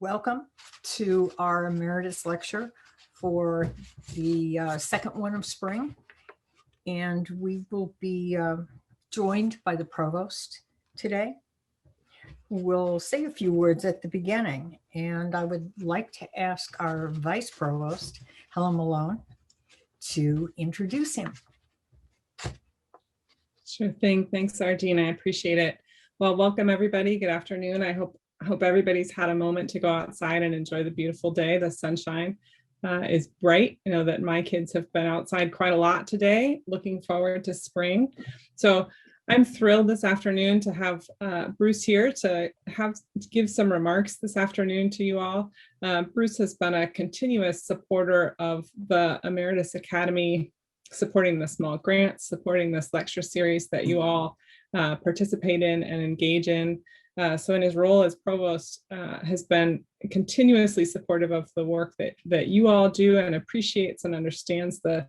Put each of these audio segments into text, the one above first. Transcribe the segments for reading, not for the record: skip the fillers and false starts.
Welcome to our Emeritus Lecture for the second one of spring. And we will be joined by the Provost today. We'll say a few words at the beginning, and I would like to ask our Vice Provost, Helen Malone, to introduce him. Sure thing. Thanks, Sardine. I appreciate it. Well, welcome everybody. Good afternoon. I hope everybody's had a moment to go outside and enjoy the beautiful day. The sunshine is bright. I know that my kids have been outside quite a lot today. Looking forward to spring. So I'm thrilled this afternoon to have Bruce here to give some remarks this afternoon to you all. Bruce has been a continuous supporter of the Emeritus Academy, supporting the small grants, supporting this lecture series that you all participate in and engage in. So in his role as provost, has been continuously supportive of the work that you all do and appreciates and understands the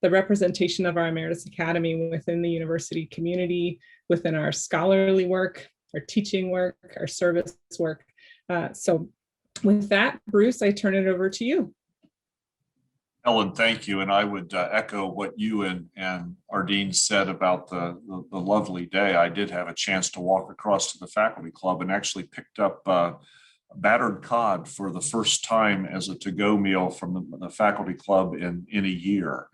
representation of our Emeritus Academy within the university community, within our scholarly work, our teaching work, our service work. So with that, Bruce, I turn it over to you. Helen, thank you. And I would echo what you and Ardeen said about the lovely day. I did have a chance to walk across to the faculty club and actually picked up battered cod for the first time as a to-go meal from the faculty club in a year.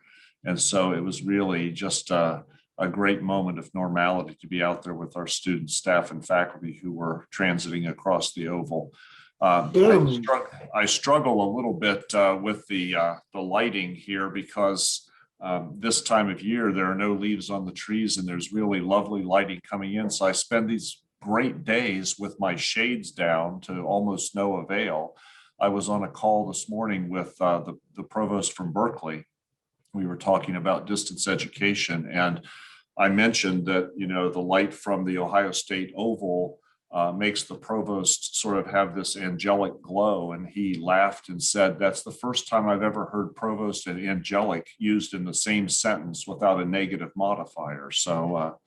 And so it was really just a great moment of normality to be out there with our students, staff, and faculty who were transiting across the oval. I struggle a little bit with the lighting here because this time of year there are no leaves on the trees and there's really lovely lighting coming in. So I spend these great days with my shades down to almost no avail. I was on a call this morning with the provost from Berkeley. We were talking about distance education, and I mentioned that, you know, the light from the Ohio State Oval makes the provost sort of have this angelic glow. And he laughed and said, that's the first time I've ever heard provost and angelic used in the same sentence without a negative modifier. So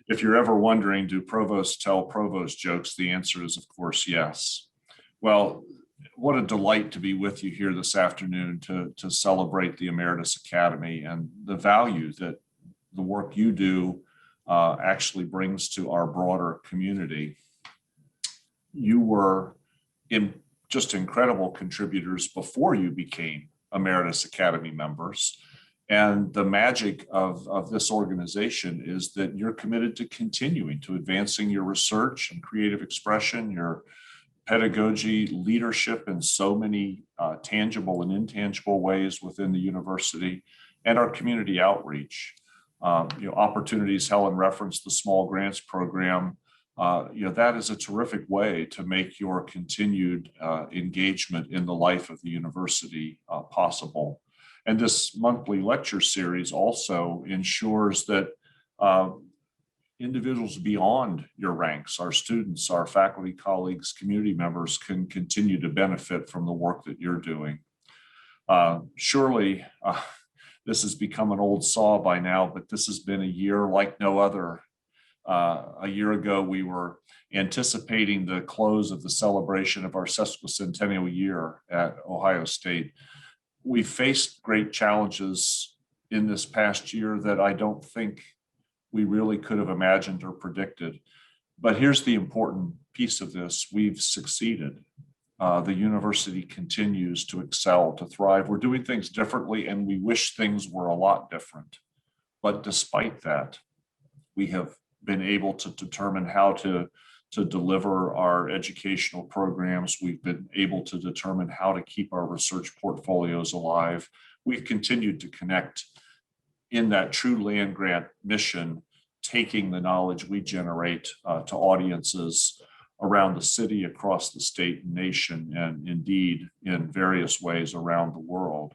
if you're ever wondering, do provosts tell provost jokes? The answer is, of course, yes. Well, what a delight to be with you here this afternoon to celebrate the Emeritus Academy and the value that the work you do actually brings to our broader community. You were just incredible contributors before you became Emeritus Academy members. And the magic of this organization is that you're committed to continuing to advancing your research and creative expression, your pedagogy, leadership in so many tangible and intangible ways within the university, and our community outreach. Opportunities, Helen referenced the small grants program. That is a terrific way to make your continued engagement in the life of the university possible. And this monthly lecture series also ensures that individuals beyond your ranks, our students, our faculty, colleagues, community members can continue to benefit from the work that you're doing. Surely, this has become an old saw by now, but this has been a year like no other. A year ago, we were anticipating the close of the celebration of our sesquicentennial year at Ohio State. We faced great challenges in this past year that I don't think we really could have imagined or predicted. But here's the important piece of this. We've succeeded. The university continues to excel, to thrive. We're doing things differently, and we wish things were a lot different. But despite that, we have been able to determine how to deliver our educational programs. We've been able to determine how to keep our research portfolios alive. We've continued to connect in that true land grant mission, taking the knowledge we generate to audiences around the city, across the state and nation, and indeed in various ways around the world.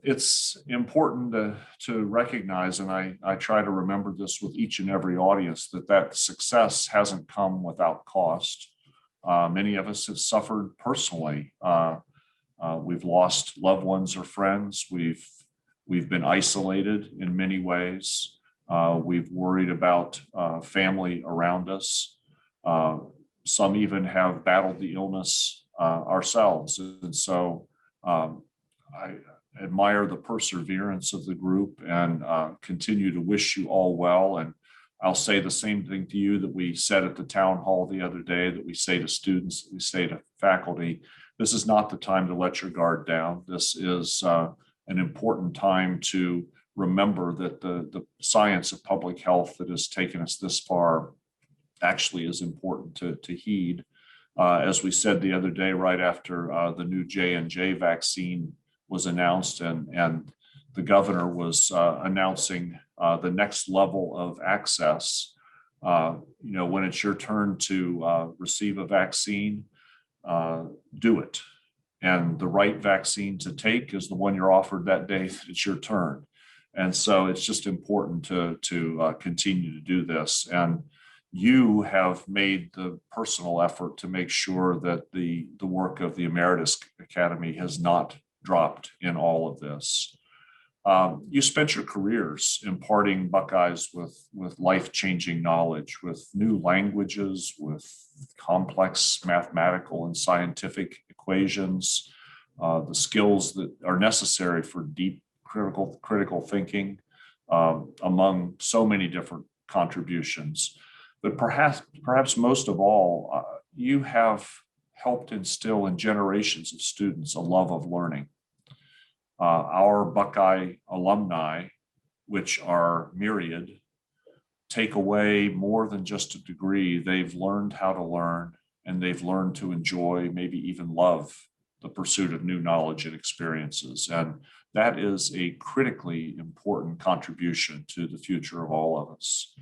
It's important to recognize, and I try to remember this with each and every audience, that success hasn't come without cost. Many of us have suffered personally. We've lost loved ones or friends. We've been isolated in many ways. We've worried about family around us. Some even have battled the illness ourselves. And so I admire the perseverance of the group and continue to wish you all well. And I'll say the same thing to you that we said at the town hall the other day, that we say to students, that we say to faculty. This is not the time to let your guard down. This is an important time to remember that the science of public health that has taken us this far actually is important to heed. As we said the other day, right after the new J&J vaccine was announced and the governor was announcing the next level of access, when it's your turn to receive a vaccine, do it. And the right vaccine to take is the one you're offered that day that it's your turn. And so it's just important to continue to do this. And you have made the personal effort to make sure that the work of the Emeritus Academy has not dropped in all of this. You spent your careers imparting Buckeyes with life-changing knowledge, with new languages, with complex mathematical and scientific equations, the skills that are necessary for deep critical thinking, among so many different contributions. But perhaps most of all, you have helped instill in generations of students a love of learning. Our Buckeye alumni, which are myriad, take away more than just a degree. They've learned how to learn, and they've learned to enjoy, maybe even love, the pursuit of new knowledge and experiences. And that is a critically important contribution to the future of all of us.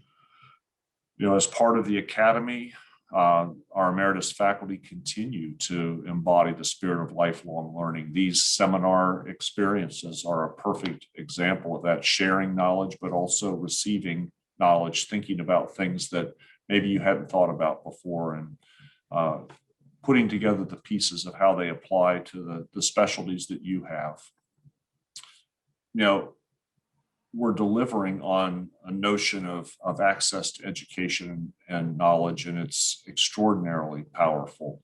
As part of the Academy, our emeritus faculty continue to embody the spirit of lifelong learning. These seminar experiences are a perfect example of that, sharing knowledge, but also receiving knowledge, thinking about things that maybe you hadn't thought about before, and putting together the pieces of how they apply to the specialties that you have. We're delivering on a notion of access to education and knowledge, and it's extraordinarily powerful.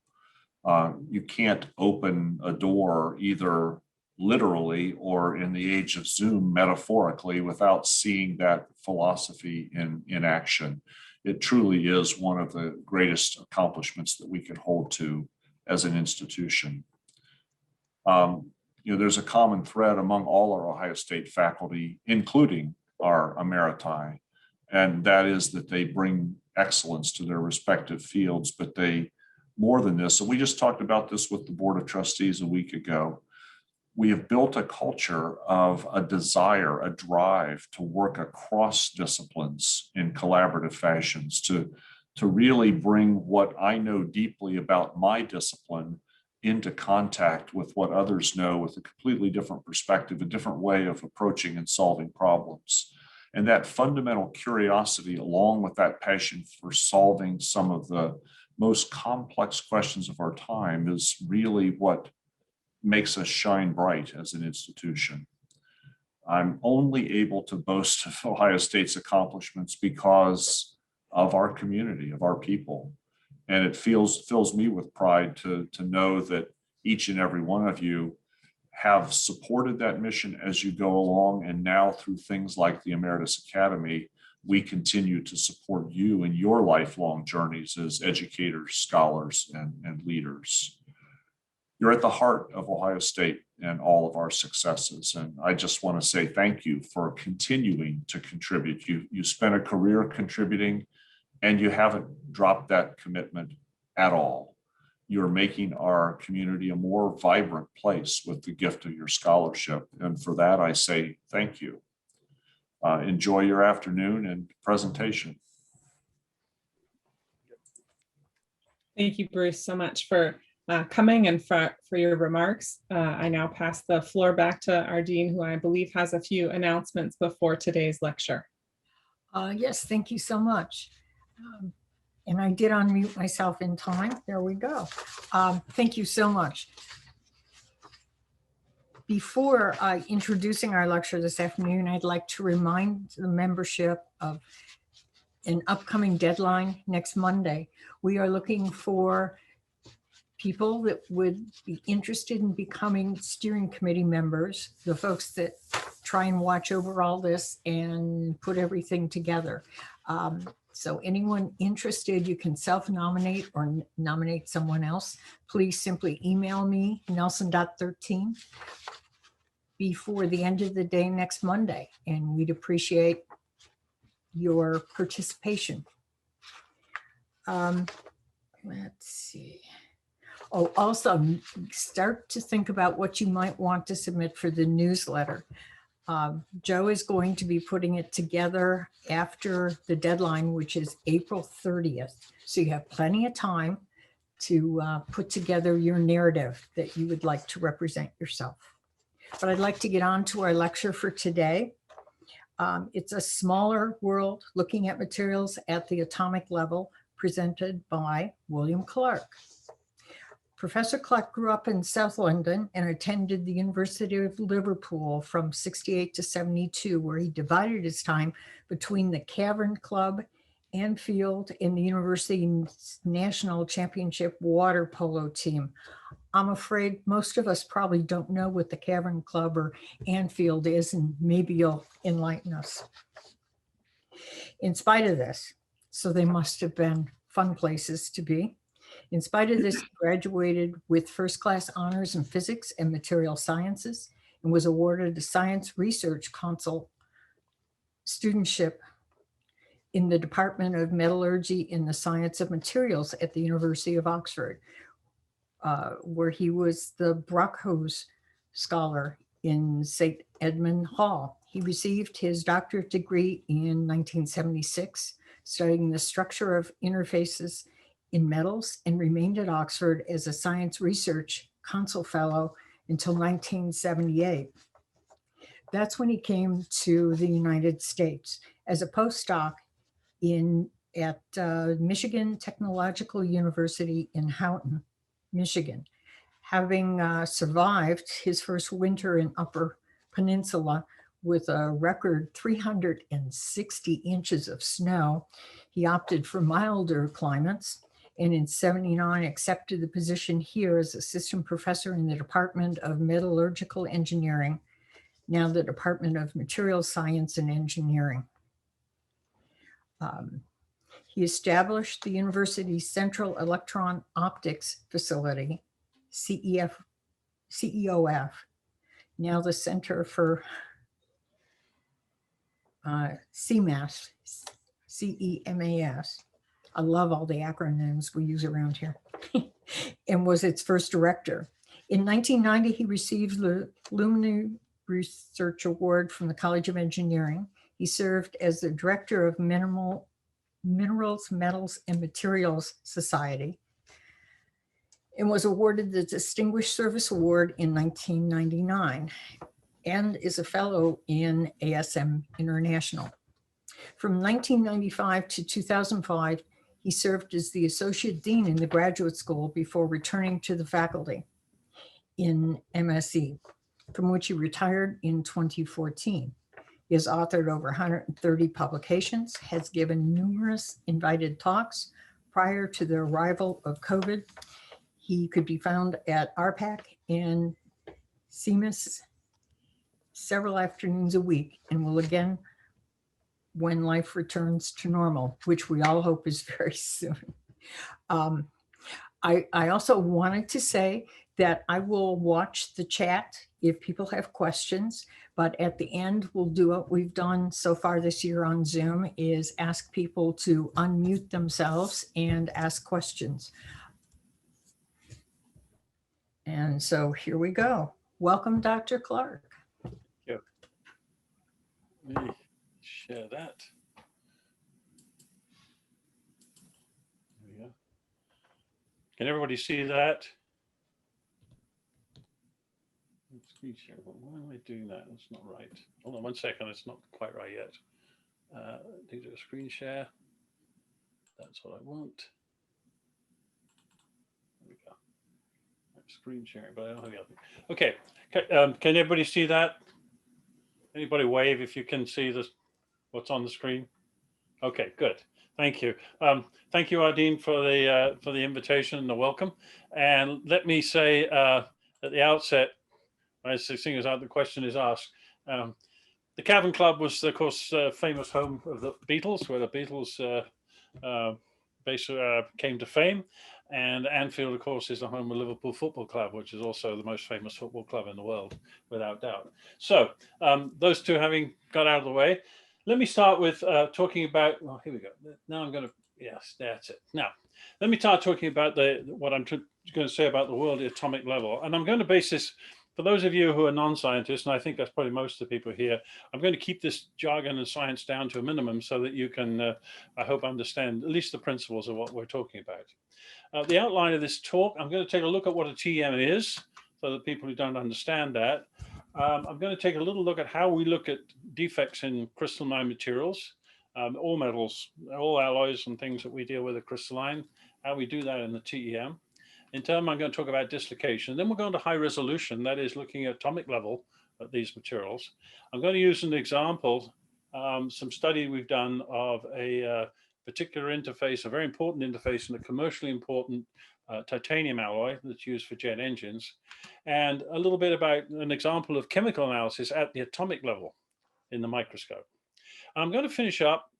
You can't open a door either literally or, in the age of Zoom, metaphorically, without seeing that philosophy in action. It truly is one of the greatest accomplishments that we can hold to as an institution. There's a common thread among all our Ohio State faculty, including our emeriti, and that is that they bring excellence to their respective fields, but they, more than this, and we just talked about this with the Board of Trustees a week ago, we have built a culture of a desire, a drive to work across disciplines in collaborative fashions, to really bring what I know deeply about my discipline into contact with what others know with a completely different perspective, a different way of approaching and solving problems. And that fundamental curiosity, along with that passion for solving some of the most complex questions of our time, is really what makes us shine bright as an institution. I'm only able to boast of Ohio State's accomplishments because of our community, of our people. And it fills me with pride to know that each and every one of you have supported that mission as you go along. And now, through things like the Emeritus Academy, we continue to support you in your lifelong journeys as educators, scholars, and leaders. You're at the heart of Ohio State and all of our successes. And I just want to say thank you for continuing to contribute. You spent a career contributing, and you haven't dropped that commitment at all. You're making our community a more vibrant place with the gift of your scholarship. And for that, I say thank you. Enjoy your afternoon and presentation. Thank you, Bruce, so much for coming and for your remarks. I now pass the floor back to our dean, who I believe has a few announcements before today's lecture. Yes, thank you so much. And I did unmute myself in time. There we go. Thank you so much. Before introducing our lecture this afternoon, I'd like to remind the membership of an upcoming deadline next Monday. We are looking for people that would be interested in becoming steering committee members, the folks that try and watch over all this and put everything together. So anyone interested, you can self-nominate or nominate someone else. Please simply email me, nelson.13, before the end of the day next Monday, and we'd appreciate your participation. Let's see. Oh, also start to think about what you might want to submit for the newsletter. Joe is going to be putting it together after the deadline, which is April 30th. So you have plenty of time to put together your narrative that you would like to represent yourself. But I'd like to get on to our lecture for today. It's a smaller world looking at materials at the atomic level, presented by William Clark. Professor Clark grew up in South London and attended the University of Liverpool from 68 to 72, where he divided his time between the Cavern Club, Anfield, and the university's national championship water polo team. I'm afraid most of us probably don't know what the Cavern Club or Anfield is, and maybe you'll enlighten us. In spite of this, so they must have been fun places to be. In spite of this, he graduated with first-class honors in physics and material sciences and was awarded a Science Research Council studentship in the Department of Metallurgy in the Science of Materials at the University of Oxford, where he was the Brockhose Scholar in St. Edmund Hall. He received his doctorate degree in 1976, studying the structure of interfaces in metals, and remained at Oxford as a Science Research Council Fellow until 1978. That's when he came to the United States as a postdoc at Michigan Technological University in Houghton, Michigan. Having survived his first winter in Upper Peninsula with a record 360 inches of snow, he opted for milder climates, and in 79 accepted the position here as assistant professor in the Department of Metallurgical Engineering, now the Department of Materials Science and Engineering. He established the university's Central Electron Optics Facility, CEOF, now the Center for CEMAS, CEMAS. I love all the acronyms we use around here, and was its first director. In 1990, he received the Luminary Research Award from the College of Engineering. He served as the director of Minerals, Metals, and Materials Society, and was awarded the Distinguished Service Award in 1999, and is a fellow in ASM International. From 1995 to 2005, he served as the associate dean in the graduate school before returning to the faculty in MSE, from which he retired in 2014. He has authored over 130 publications, has given numerous invited talks. Prior to the arrival of COVID, he could be found at RPAC and CEMAS several afternoons a week, and will again when life returns to normal, which we all hope is very soon. I also wanted to say that I will watch the chat if people have questions, but at the end, we'll do what we've done so far this year on Zoom, is ask people to unmute themselves and ask questions. And so here we go. Welcome, Dr. Clark. Thank you. Let me share that. There we go. Can everybody see that? Screen share. Why am I doing that? That's not right. Hold on 1 second. It's not quite right yet. Do a screen share. That's what I want. There we go. Screen sharing, but I don't have the other. Okay. Can everybody see that? Anybody wave if you can see this, what's on the screen? Okay, good. Thank you. Thank you, Ardeen, for the invitation and the welcome. And let me say at the outset, as soon as the question is asked, the Cavern Club was, of course, famous home of the Beatles, where the Beatles came to fame. And Anfield, of course, is the home of Liverpool Football Club, which is also the most famous football club in the world, without doubt. So those two having got out of the way, let me start with talking about, well, here we go. Now I'm going to, yes, that's it. Now, let me start talking about what I'm going to say about the world at atomic level. And I'm going to base this, for those of you who are non-scientists, and I think that's probably most of the people here, I'm going to keep this jargon and science down to a minimum so that you can, I hope, understand at least the principles of what we're talking about. The outline of this talk, I'm going to take a look at what a TEM is, for the people who don't understand that. I'm going to take a little look at how we look at defects in crystalline materials, all metals, all alloys and things that we deal with are crystalline, how we do that in the TEM. In turn, I'm going to talk about dislocation. Then we're going to high resolution, that is looking at atomic level at these materials. I'm going to use an example, some study we've done of a particular interface, a very important interface in a commercially important titanium alloy that's used for jet engines, and a little bit about an example of chemical analysis at the atomic level in the microscope. I'm going to finish up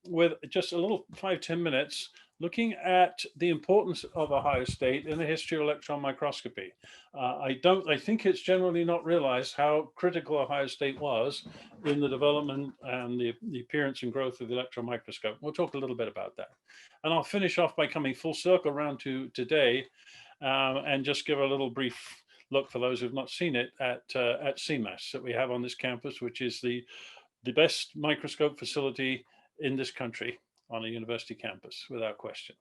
with just a little 5-10 minutes looking at the importance of a higher state in the history of electron microscopy. I think it's generally not realized how critical a higher state was in the development and the appearance and growth of the electron microscope. We'll talk a little bit about that. And I'll finish off by coming full circle around to today and just give a little brief look for those who've not seen it at CEMAS that we have on this campus, which is the best microscope facility in this country on a university campus, without question.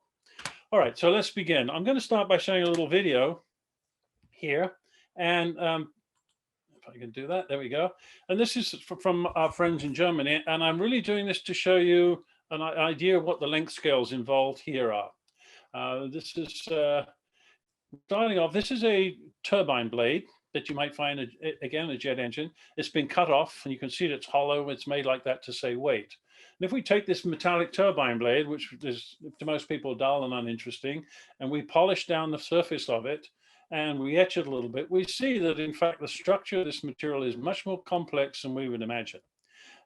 All right, so let's begin. I'm going to start by showing a little video here. And if I can do that, there we go. And this is from our friends in Germany. And I'm really doing this to show you an idea of what the length scales involved here are. This is, starting off, this is a turbine blade that you might find, again, a jet engine. It's been cut off, and you can see that it's hollow. It's made like that to say weight. And if we take this metallic turbine blade, which is to most people dull and uninteresting, and we polish down the surface of it, and we etch it a little bit, we see that, in fact, the structure of this material is much more complex than we would imagine.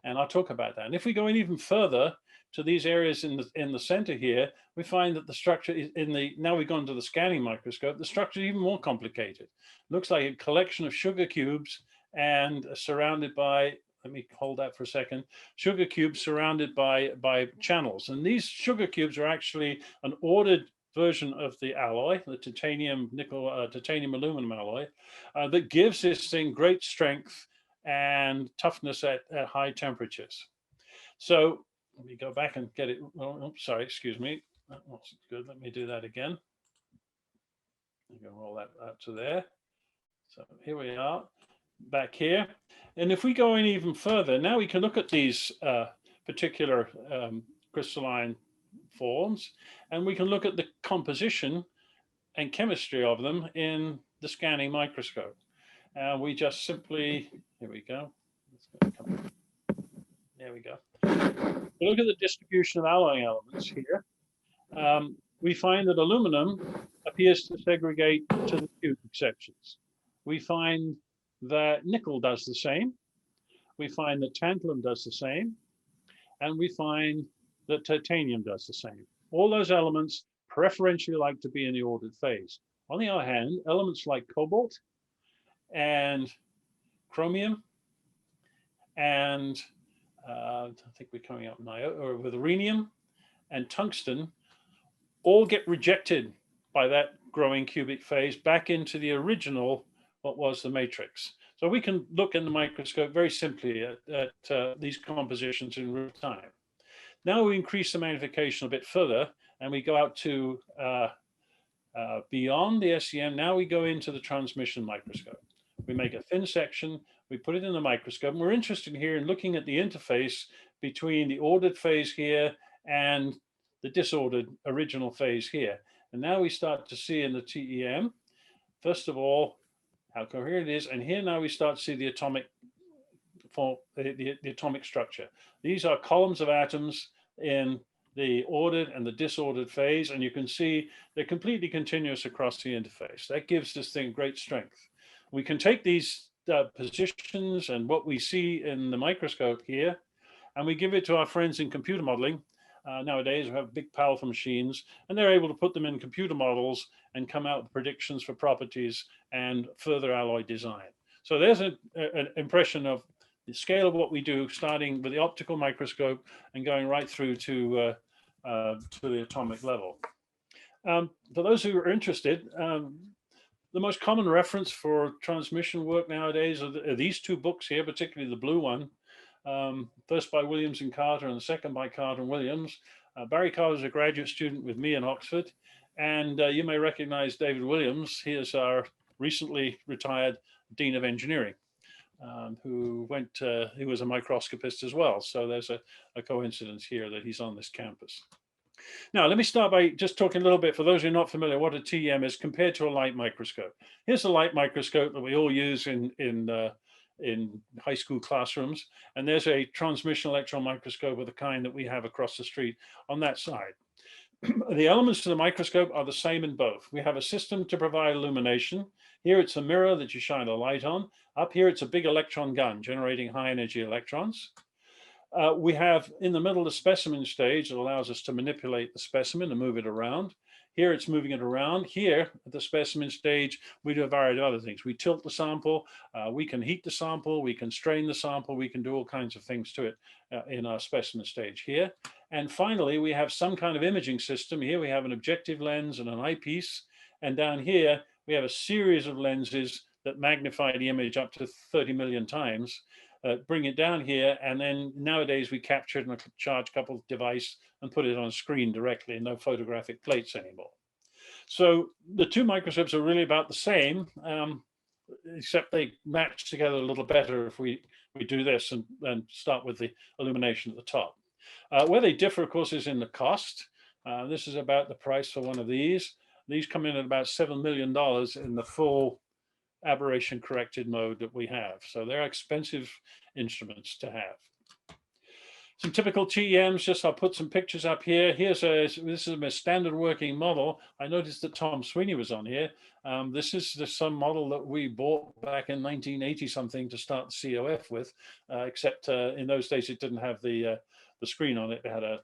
And I'll talk about that. And if we go in even further to these areas in the center here, we find that the structure is now we've gone to the scanning microscope, the structure is even more complicated. Looks like a collection of sugar cubes and surrounded by, let me hold that for a second, sugar cubes surrounded by channels. And these sugar cubes are actually an ordered version of the alloy, the titanium aluminum alloy, that gives this thing great strength and toughness at high temperatures. So let me go back and get it. Oh, sorry, excuse me. That wasn't good. Let me do that again. I'm going to roll that out to there. So here we are, back here. And if we go in even further, now we can look at these particular crystalline forms, and we can look at the composition and chemistry of them in the scanning microscope. And we just simply, here we go. There we go. We look at the distribution of alloying elements here. We find that aluminum appears to segregate to the few exceptions. We find that nickel does the same. We find that tantalum does the same. And we find that titanium does the same. All those elements preferentially like to be in the ordered phase. On the other hand, elements like cobalt and chromium and I think we're coming up now, or with rhenium and tungsten, all get rejected by that growing cubic phase back into the original, what was the matrix. So we can look in the microscope very simply at these compositions in real time. Now we increase the magnification a bit further, and we go out to beyond the SEM. Now we go into the transmission microscope. We make a thin section, we put it in the microscope, and we're interested here in looking at the interface between the ordered phase here and the disordered original phase here. And now we start to see in the TEM, first of all, how coherent it is. And here now we start to see the atomic the atomic structure. These are columns of atoms in the ordered and the disordered phase, and you can see they're completely continuous across the interface. That gives this thing great strength. We can take these positions and what we see in the microscope here, and we give it to our friends in computer modeling. Nowadays, we have big, powerful machines, and they're able to put them in computer models and come out with predictions for properties and further alloy design. So there's an impression of the scale of what we do, starting with the optical microscope and going right through to the atomic level. For those who are interested, the most common reference for transmission work nowadays are these two books here, particularly the blue one, first by Williams and Carter and the second by Carter and Williams. Barry Carter is a graduate student with me in Oxford, and you may recognize David Williams. He is our recently retired Dean of Engineering, who was a microscopist as well. So there's a coincidence here that he's on this campus. Now, let me start by just talking a little bit, for those who are not familiar, what a TEM is compared to a light microscope. Here's a light microscope that we all use in high school classrooms. And there's a transmission electron microscope of the kind that we have across the street on that side. The elements to the microscope are the same in both. We have a system to provide illumination. Here it's a mirror that you shine a light on. Up here it's a big electron gun generating high energy electrons. We have in the middle the specimen stage that allows us to manipulate the specimen and move it around. Here it's moving it around. Here at the specimen stage, we do a variety of other things. We tilt the sample, we can heat the sample, we can strain the sample, we can do all kinds of things to it in our specimen stage here. And finally, we have some kind of imaging system. Here we have an objective lens and an eyepiece. And down here, we have a series of lenses that magnify the image up to 30 million times. Bring it down here, and then nowadays we capture it in a charge coupled device and put it on a screen directly, and no photographic plates anymore. So the two microscopes are really about the same, except they match together a little better if we do this and start with the illumination at the top. Where they differ, of course, is in the cost. This is about the price for one of these. These come in at about $7 million in the full aberration corrected mode that we have. So they're expensive instruments to have. Some typical TEMs, just I'll put some pictures up here. This is a standard working model. I noticed that Tom Sweeney was on here. This is some model that we bought back in 1980 something to start the COF with, except in those days it didn't have the screen on it. It had a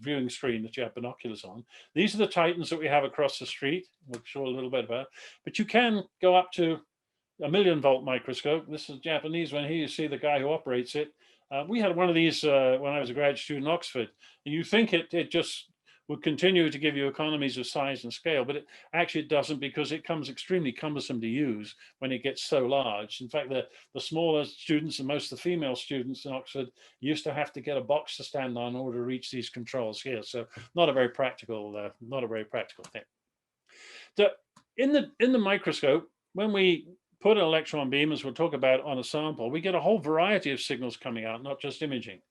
viewing screen that you have binoculars on. These are the Titans that we have across the street. We'll show a little bit about, but you can go up to a 1,000,000 volt microscope. This is a Japanese one here. You see the guy who operates it. We had one of these when I was a graduate student in Oxford. And you think it just would continue to give you economies of size and scale, but it doesn't, because it comes extremely cumbersome to use when it gets so large. In fact, the smaller students and most of the female students in Oxford used to have to get a box to stand on in order to reach these controls here. So not a very practical thing. In the microscope, when we put an electron beam, as we'll talk about, on a sample, we get a whole variety of signals coming out, not just imaging.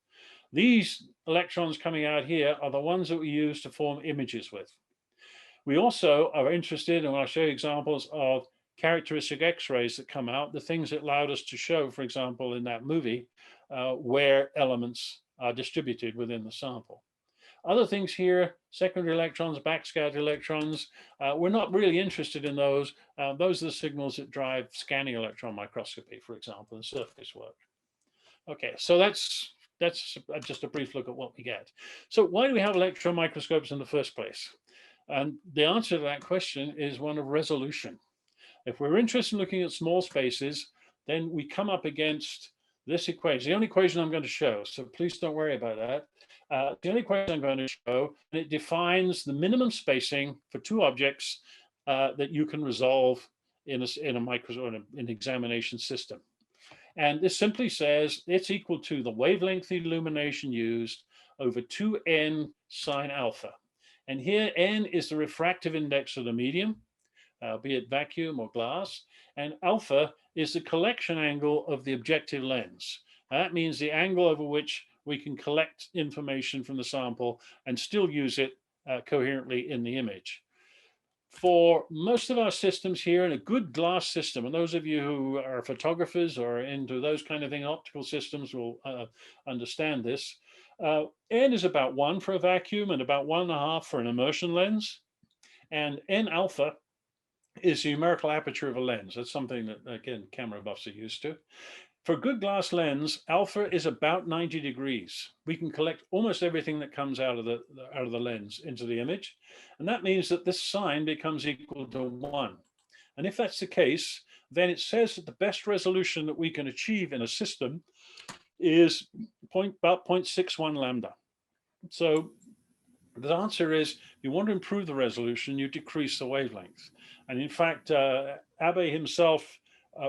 These electrons coming out here are the ones that we use to form images with. We also are interested, and I'll show you examples of characteristic X-rays that come out, the things that allowed us to show, for example, in that movie, where elements are distributed within the sample. Other things here, secondary electrons, backscattered electrons, we're not really interested in those. Those are the signals that drive scanning electron microscopy, for example, and surface work. Okay, so that's just a brief look at what we get. So why do we have electron microscopes in the first place? And the answer to that question is one of resolution. If we're interested in looking at small spaces, then we come up against this equation. The only equation I'm going to show, so please don't worry about that. The only equation I'm going to show, and it defines the minimum spacing for two objects that you can resolve in an examination system. And this simply says it's equal to the wavelength illumination used over 2n sine alpha. And here n is the refractive index of the medium, be it vacuum or glass, and alpha is the collection angle of the objective lens. Now, that means the angle over which we can collect information from the sample and still use it coherently in the image. For most of our systems here, in a good glass system, and those of you who are photographers or into those kind of thing, optical systems will understand this. N is about 1 for a vacuum and about 1.5 for an immersion lens. And N alpha is the numerical aperture of a lens. That's something that, again, camera buffs are used to. For a good glass lens, alpha is about 90 degrees. We can collect almost everything that comes out of the lens into the image. And that means that this sign becomes equal to 1. And if that's the case, then it says that the best resolution that we can achieve in a system is about 0.61 lambda. So the answer is, if you want to improve the resolution, you decrease the wavelength. And in fact, Abbe himself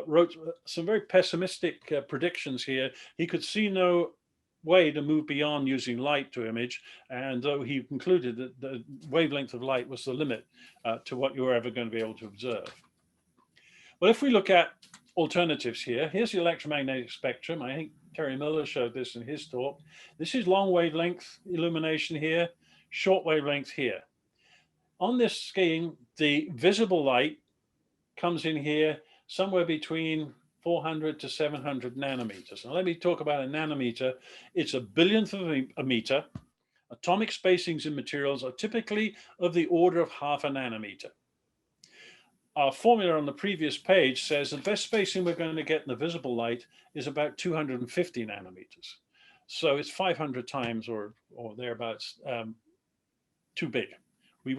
wrote some very pessimistic predictions here. He could see no way to move beyond using light to image, and though he concluded that the wavelength of light was the limit to what you were ever going to be able to observe. Well, if we look at alternatives here, here's the electromagnetic spectrum. I think Terry Miller showed this in his talk. This is long wavelength illumination here, short wavelength here. On this scheme, the visible light comes in here somewhere between 400 to 700 nanometers. Now let me talk about a nanometer. It's a billionth of a meter. Atomic spacings in materials are typically of the order of half a nanometer. Our formula on the previous page says the best spacing we're going to get in the visible light is about 250 nanometers. So it's 500 times or thereabouts too big. We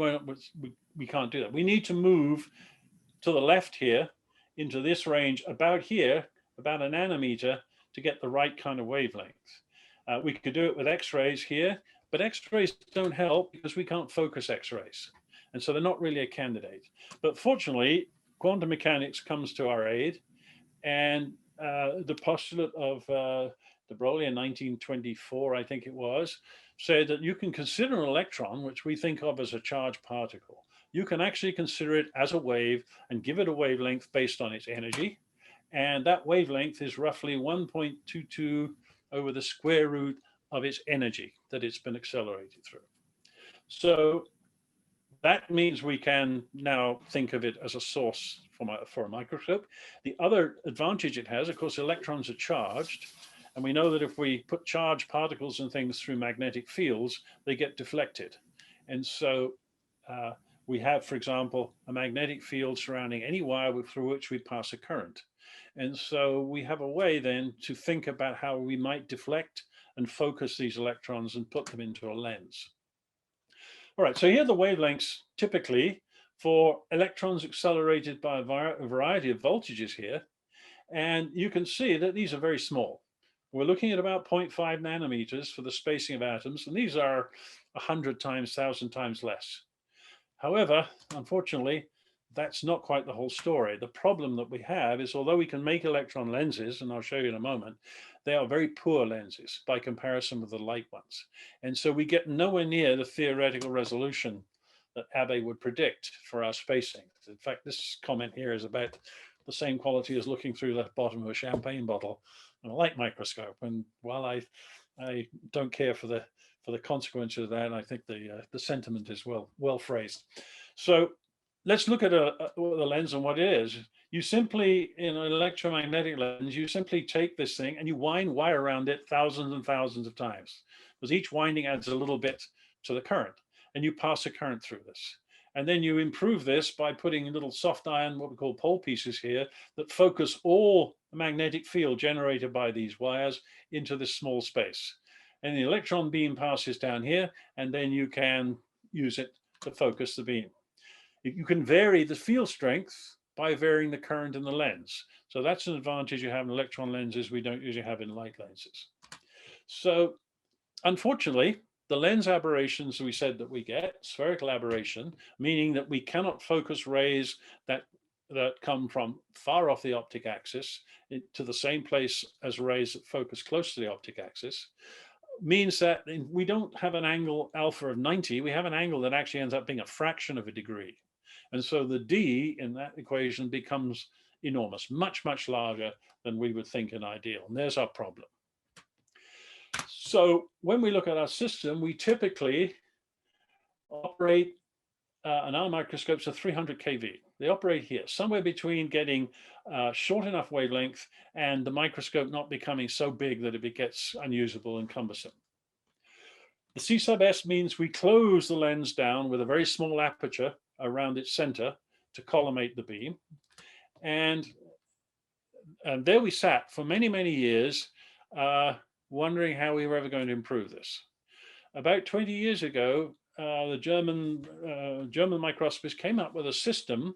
can't do that. We need to move to the left here into this range about here, about a nanometer, to get the right kind of wavelength. We could do it with X-rays here, but X-rays don't help because we can't focus X-rays. And so they're not really a candidate. But fortunately, quantum mechanics comes to our aid. And the postulate of de Broglie in 1924, I think it was, said that you can consider an electron, which we think of as a charged particle. You can actually consider it as a wave and give it a wavelength based on its energy. And that wavelength is roughly 1.22 over the square root of its energy that it's been accelerated through. So that means we can now think of it as a source for a microscope. The other advantage it has, of course, electrons are charged. And we know that if we put charged particles and things through magnetic fields, they get deflected. And so we have, for example, a magnetic field surrounding any wire through which we pass a current. And so we have a way then to think about how we might deflect and focus these electrons and put them into a lens. All right, so here are the wavelengths typically for electrons accelerated by a variety of voltages here. And you can see that these are very small. We're looking at about 0.5 nanometers for the spacing of atoms, and these are 100 times, 1,000 times less. However, unfortunately, that's not quite the whole story. The problem that we have is, although we can make electron lenses, and I'll show you in a moment, they are very poor lenses by comparison with the light ones. And so we get nowhere near the theoretical resolution that Abbe would predict for our spacing. In fact, this comment here is about the same quality as looking through the bottom of a champagne bottle on a light microscope. And while I don't care for the consequences of that, I think the sentiment is well phrased. So let's look at the lens and what it is. You simply, in an electromagnetic lens, you simply take this thing and you wind wire around it thousands and thousands of times, because each winding adds a little bit to the current, and you pass a current through this. And then you improve this by putting little soft iron, what we call pole pieces here, that focus all the magnetic field generated by these wires into this small space. And the electron beam passes down here, and then you can use it to focus the beam. You can vary the field strength by varying the current in the lens. So that's an advantage you have in electron lenses we don't usually have in light lenses. So unfortunately, the lens aberrations we said that we get, spherical aberration, meaning that we cannot focus rays that come from far off the optic axis to the same place as rays that focus close to the optic axis, means that we don't have an angle alpha of 90, we have an angle that actually ends up being a fraction of a degree. And so the D in that equation becomes enormous, much, much larger than we would think an ideal. And there's our problem. So when we look at our system, we typically operate, and our microscopes are 300 kV. They operate here, somewhere between getting short enough wavelength and the microscope not becoming so big that it gets unusable and cumbersome. The C sub S means we close the lens down with a very small aperture around its center to collimate the beam. And there we sat for many, many years, wondering how we were ever going to improve this. About 20 years ago, the German microscopists came up with a system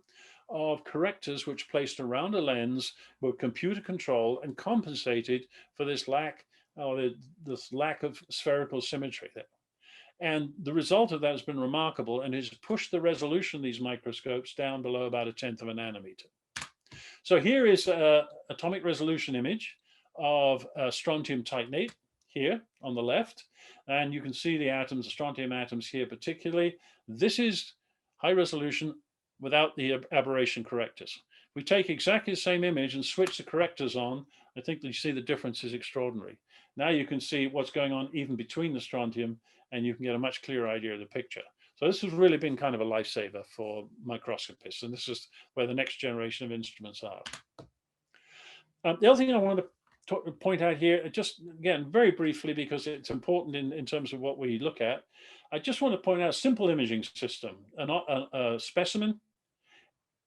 of correctors which placed around a lens, were computer controlled and compensated for this lack of spherical symmetry. And the result of that has been remarkable and has pushed the resolution of these microscopes down below about 1/10 of a nanometer. So here is an atomic resolution image of strontium titanate here on the left. And you can see the atoms, the strontium atoms here particularly. This is high resolution without the aberration correctors. We take exactly the same image and switch the correctors on. I think that you see the difference is extraordinary. Now you can see what's going on even between the strontium, and you can get a much clearer idea of the picture. So this has really been kind of a lifesaver for microscopists, and this is where the next generation of instruments are. The other thing I want to point out here, just again, very briefly, because it's important in terms of what we look at, I just want to point out a simple imaging system, a specimen,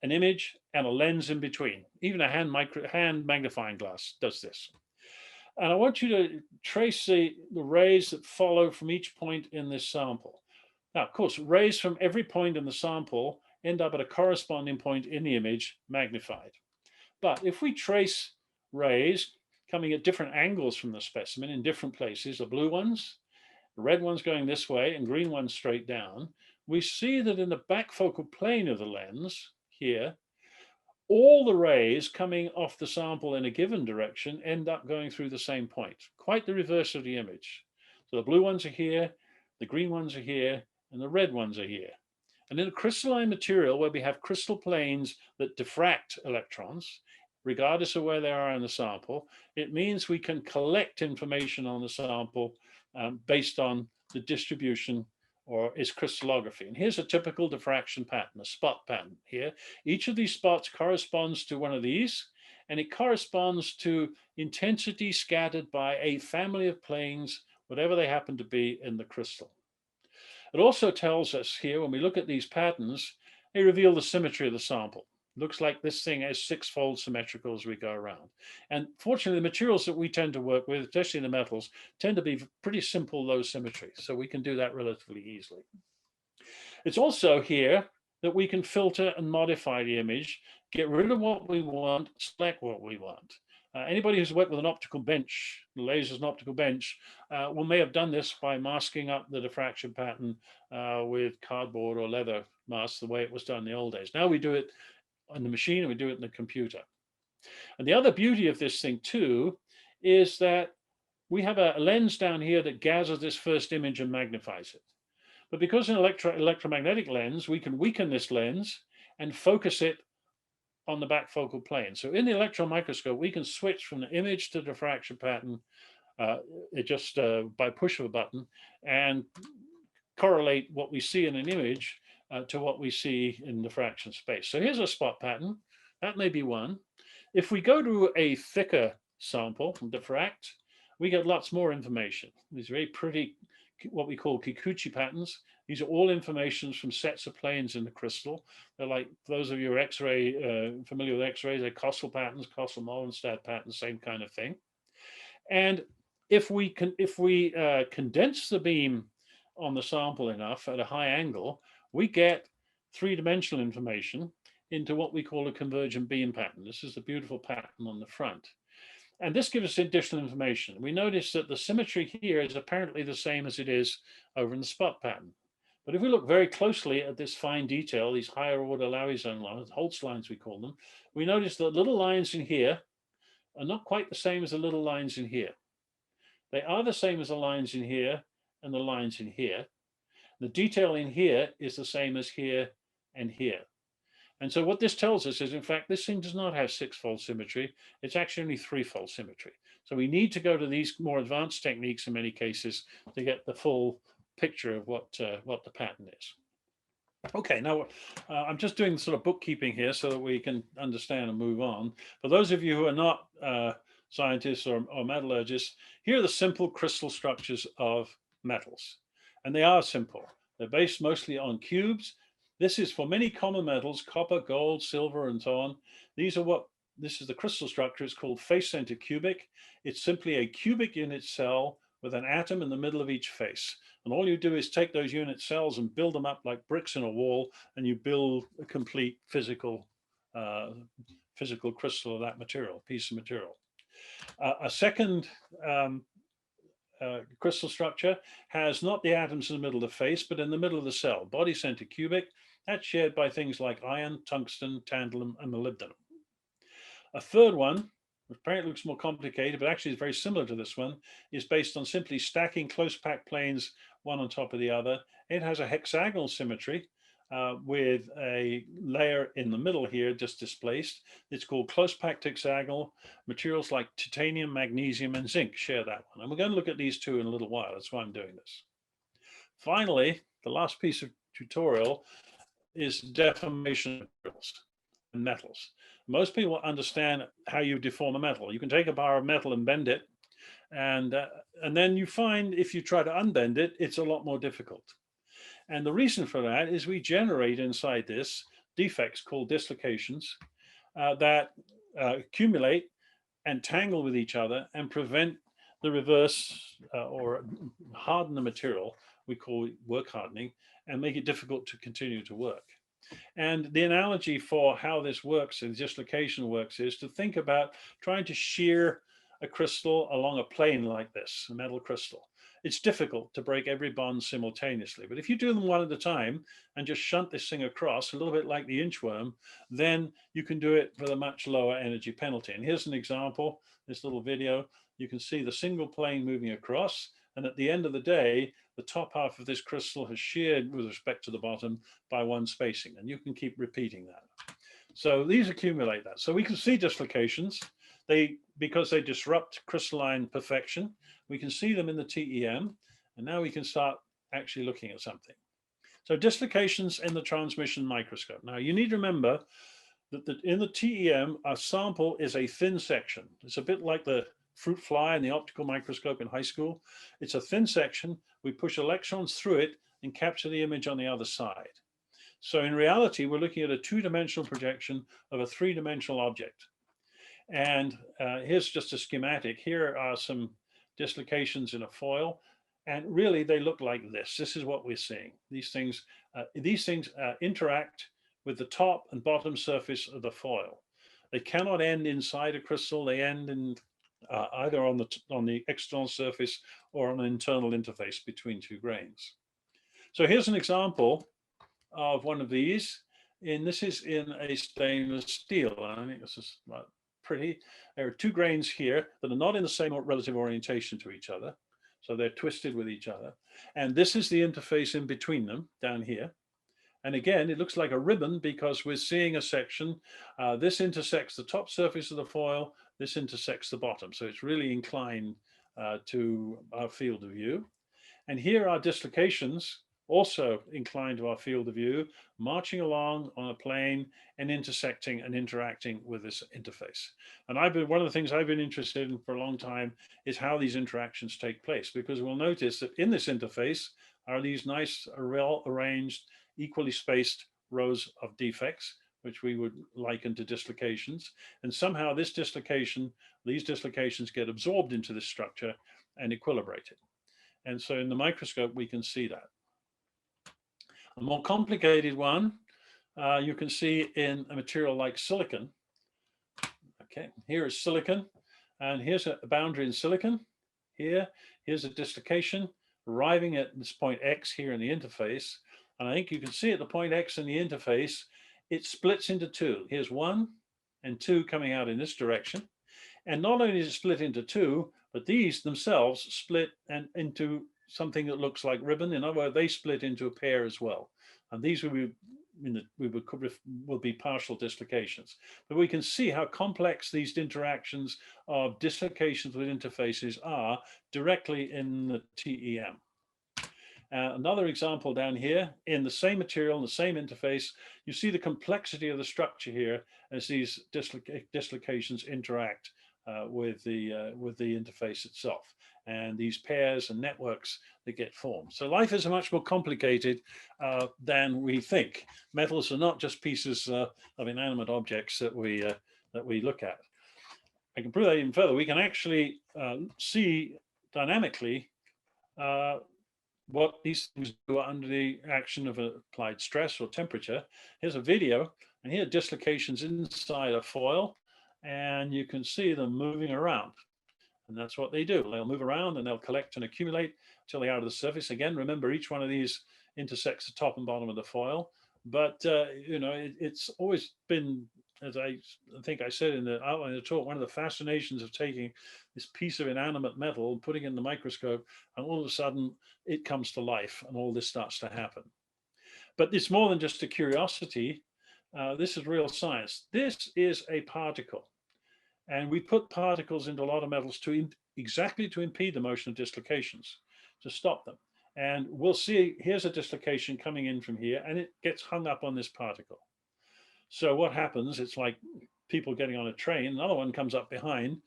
an image, and a lens in between. Even a hand magnifying glass does this. And I want you to trace the rays that follow from each point in this sample. Now, of course, rays from every point in the sample end up at a corresponding point in the image, magnified. But if we trace rays coming at different angles from the specimen in different places, the blue ones, the red ones going this way, and green ones straight down, we see that in the back focal plane of the lens here, all the rays coming off the sample in a given direction end up going through the same point. Quite the reverse of the image. So the blue ones are here, the green ones are here, and the red ones are here. And in a crystalline material where we have crystal planes that diffract electrons, regardless of where they are in the sample, it means we can collect information on the sample based on the distribution or its crystallography. And here's a typical diffraction pattern, a spot pattern here. Each of these spots corresponds to one of these, and it corresponds to intensity scattered by a family of planes, whatever they happen to be in the crystal. It also tells us here, when we look at these patterns, they reveal the symmetry of the sample. Looks like this thing is six-fold symmetrical as we go around. And fortunately, the materials that we tend to work with, especially the metals, tend to be pretty simple low symmetry. So we can do that relatively easily. It's also here that we can filter and modify the image, get rid of what we want, select what we want. Anybody who's worked with an optical bench, the laser's an optical bench, may have done this by masking up the diffraction pattern with cardboard or leather masks, the way it was done in the old days. Now we do it on the machine and we do it in the computer. And the other beauty of this thing too is that we have a lens down here that gathers this first image and magnifies it. But because an electromagnetic lens, we can weaken this lens and focus it on the back focal plane. So in the electron microscope, we can switch from the image to diffraction pattern by push of a button and correlate what we see in an image to what we see in diffraction space. So here's a spot pattern. That may be one. If we go to a thicker sample and diffract, we get lots more information. These very pretty, what we call Kikuchi patterns. These are all informations from sets of planes in the crystal. They're like, those of you who are X-ray, familiar with X-rays, they're Kossel patterns, Kossel-Molenstad patterns, same kind of thing. And if we condense the beam on the sample enough at a high angle, we get three-dimensional information into what we call a convergent beam pattern. This is the beautiful pattern on the front. And this gives us additional information. We notice that the symmetry here is apparently the same as it is over in the spot pattern. But if we look very closely at this fine detail, these higher order Lowry zone lines, Holtz lines we call them, we notice that little lines in here are not quite the same as the little lines in here. They are the same as the lines in here and the lines in here. The detail in here is the same as here and here. And so what this tells us is, in fact, this thing does not have six-fold symmetry. It's actually only three-fold symmetry. So we need to go to these more advanced techniques in many cases to get the full picture of what the pattern is. Okay, now I'm just doing sort of bookkeeping here so that we can understand and move on. For those of you who are not scientists or metallurgists, here are the simple crystal structures of metals. And they are simple. They're based mostly on cubes. This is for many common metals, copper, gold, silver, and so on. This is the crystal structure. It's called face-centered cubic. It's simply a cubic unit cell with an atom in the middle of each face. And all you do is take those unit cells and build them up like bricks in a wall, and you build a complete physical crystal of that material, piece of material. A second crystal structure has not the atoms in the middle of the face, but in the middle of the cell, body-centered cubic. That's shared by things like iron, tungsten, tantalum, and molybdenum. A third one, which apparently looks more complicated, but actually is very similar to this one, is based on simply stacking close-packed planes one on top of the other. It has a hexagonal symmetry with a layer in the middle here just displaced. It's called close-packed hexagonal. Materials like titanium, magnesium, and zinc share that one. And we're going to look at these two in a little while. That's why I'm doing this. Finally, the last piece of tutorial is deformation of materials and metals. Most people understand how you deform a metal. You can take a bar of metal and bend it, and then you find if you try to unbend it, it's a lot more difficult. And the reason for that is we generate inside this defects called dislocations that accumulate and tangle with each other and prevent the reverse or harden the material, we call work hardening, and make it difficult to continue to work. And the analogy for how this works and dislocation works is to think about trying to shear a crystal along a plane like this, a metal crystal. It's difficult to break every bond simultaneously, but if you do them one at a time and just shunt this thing across, a little bit like the inchworm, then you can do it with a much lower energy penalty. And here's an example, this little video. You can see the single plane moving across, and at the end of the day, the top half of this crystal has sheared with respect to the bottom by one spacing, and you can keep repeating that. So these accumulate that. So we can see dislocations. Because they disrupt crystalline perfection, we can see them in the TEM, and now we can start actually looking at something. So dislocations in the transmission microscope. Now you need to remember that in the TEM, our sample is a thin section. It's a bit like the fruit fly in the optical microscope in high school. It's a thin section. We push electrons through it and capture the image on the other side. So in reality, we're looking at a two-dimensional projection of a three-dimensional object. And here's just a schematic. Here are some dislocations in a foil, and really they look like this. This is what we're seeing. These things interact with the top and bottom surface of the foil. They cannot end inside a crystal. They end in either on the external surface or on an internal interface between two grains. So here's an example of one of these, and this is in a stainless steel. And I think this is pretty. There are two grains here that are not in the same relative orientation to each other. So they're twisted with each other. And this is the interface in between them down here. And again, it looks like a ribbon because we're seeing a section. This intersects the top surface of the foil. This intersects the bottom. So it's really inclined to our field of view. And here are dislocations also inclined to our field of view, marching along on a plane and intersecting and interacting with this interface. And one of the things I've been interested in for a long time is how these interactions take place, because we'll notice that in this interface are these nice, well-arranged, equally spaced rows of defects, which we would liken to dislocations. And somehow these dislocations get absorbed into this structure and equilibrated. And so in the microscope, we can see that. A more complicated one, you can see in a material like silicon. Okay, here is silicon, and here's a boundary in silicon. Here's a dislocation arriving at this point X here in the interface. And I think you can see at the point X in the interface, it splits into two. Here's 1 and 2 coming out in this direction. And not only is it split into two, but these themselves split into something that looks like ribbon. In other words, they split into a pair as well. And these will be partial dislocations. But we can see how complex these interactions of dislocations with interfaces are directly in the TEM. Another example down here, in the same material, the same interface, you see the complexity of the structure here as these dislocations interact with the interface itself, and these pairs and networks that get formed. So life is much more complicated than we think. Metals are not just pieces of inanimate objects that we look at. I can prove that even further. We can actually see dynamically what these things do under the action of applied stress or temperature. Here's a video, and here are dislocations inside a foil, and you can see them moving around. And that's what they do. They'll move around and they'll collect and accumulate until they're out of the surface. Again, remember, each one of these intersects the top and bottom of the foil. But, you know, it's always been, as I think I said in the outline of the talk, one of the fascinations of taking this piece of inanimate metal and putting it in the microscope, and all of a sudden it comes to life and all this starts to happen. But it's more than just a curiosity. This is real science. This is a particle. And we put particles into a lot of metals exactly to impede the motion of dislocations, to stop them. And we'll see, here's a dislocation coming in from here, and it gets hung up on this particle. So what happens, it's like people getting on a train, another one comes up behind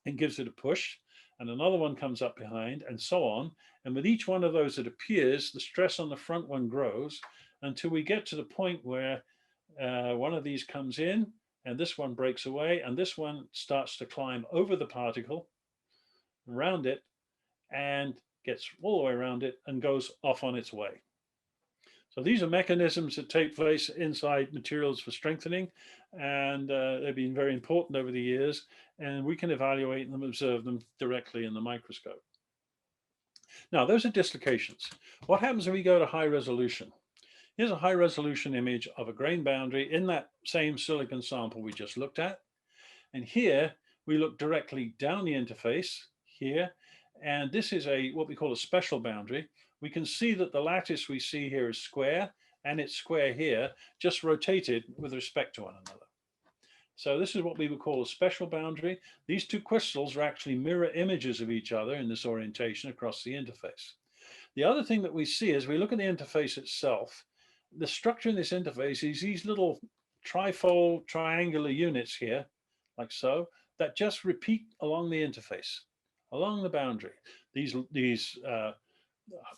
and gives it a push, and another one comes up behind, and so on. And with each one of those that appears, the stress on the front one grows until we get to the point where one of these comes in, and this one breaks away, and this one starts to climb over the particle, around it, and gets all the way around it and goes off on its way. So these are mechanisms that take place inside materials for strengthening, and they've been very important over the years, and we can evaluate them, observe them directly in the microscope. Now, those are dislocations. What happens when we go to high resolution? Here's a high resolution image of a grain boundary in that same silicon sample we just looked at. And here we look directly down the interface here. And this is what we call a special boundary. We can see that the lattice we see here is square, and it's square here, just rotated with respect to one another. So this is what we would call a special boundary. These two crystals are actually mirror images of each other in this orientation across the interface. The other thing that we see as we look at the interface itself, the structure in this interface is these little trifold triangular units here, like so, that just repeat along the interface, along the boundary. These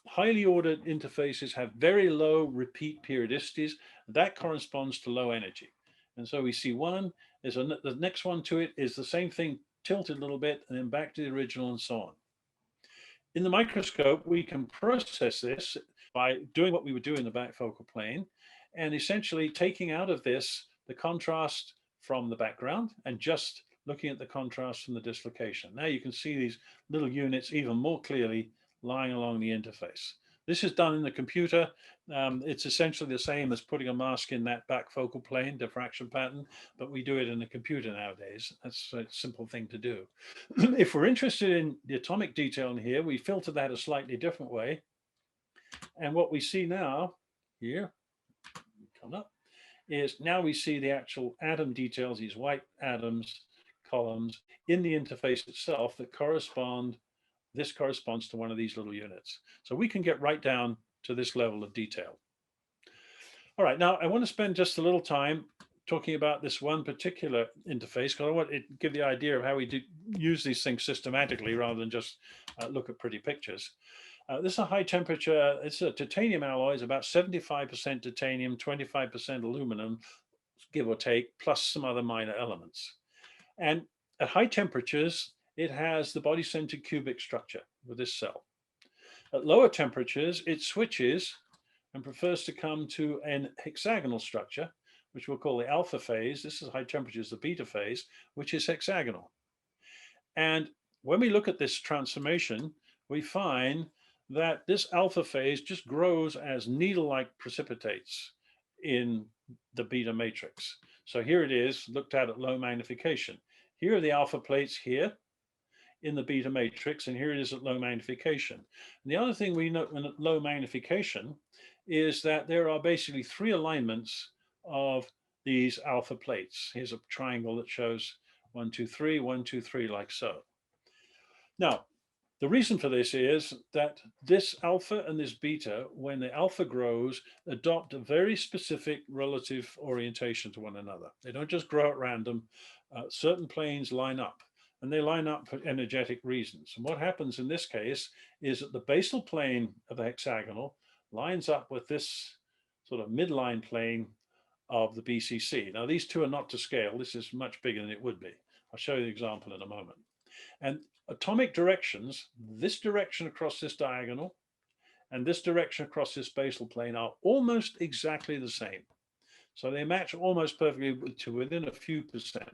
highly ordered interfaces have very low repeat periodicities. That corresponds to low energy. And so we see one, the next one to it is the same thing tilted a little bit and then back to the original and so on. In the microscope, we can process this by doing what we would do in the back focal plane and essentially taking out of this the contrast from the background and just looking at the contrast from the dislocation. Now you can see these little units even more clearly lying along the interface. This is done in the computer. It's essentially the same as putting a mask in that back focal plane diffraction pattern, but we do it in the computer nowadays. That's a simple thing to do. If we're interested in the atomic detail in here, we filter that a slightly different way. And what we see now here, come up, is now we see the actual atom details, these white atoms, columns in the interface itself that correspond. This corresponds to one of these little units. So we can get right down to this level of detail. All right, now I want to spend just a little time talking about this one particular interface, because I want to give the idea of how we use these things systematically rather than just look at pretty pictures. This is a high temperature, it's a titanium alloy, it's about 75% titanium, 25% aluminum, give or take, plus some other minor elements. And at high temperatures, it has the body-centered cubic structure with this cell. At lower temperatures, it switches and prefers to come to an hexagonal structure, which we'll call the alpha phase. This is high temperatures, the beta phase, which is hexagonal. And when we look at this transformation, we find that this alpha phase just grows as needle-like precipitates in the beta matrix. So here it is, looked at low magnification. Here are the alpha plates here in the beta matrix, and here it is at low magnification. And the other thing we note when at low magnification is that there are basically three alignments of these alpha plates. Here's a triangle that shows 1, 2, 3, 1, 2, 3, like so. Now, the reason for this is that this alpha and this beta, when the alpha grows, adopt a very specific relative orientation to one another. They don't just grow at random. Certain planes line up. and they line up for energetic reasons. And what happens in this case is that the basal plane of the hexagonal lines up with this sort of midline plane of the BCC. Now, these two are not to scale. This is much bigger than it would be. I'll show you the example in a moment. And atomic directions, this direction across this diagonal and this direction across this basal plane are almost exactly the same. So they match almost perfectly to within a few percent.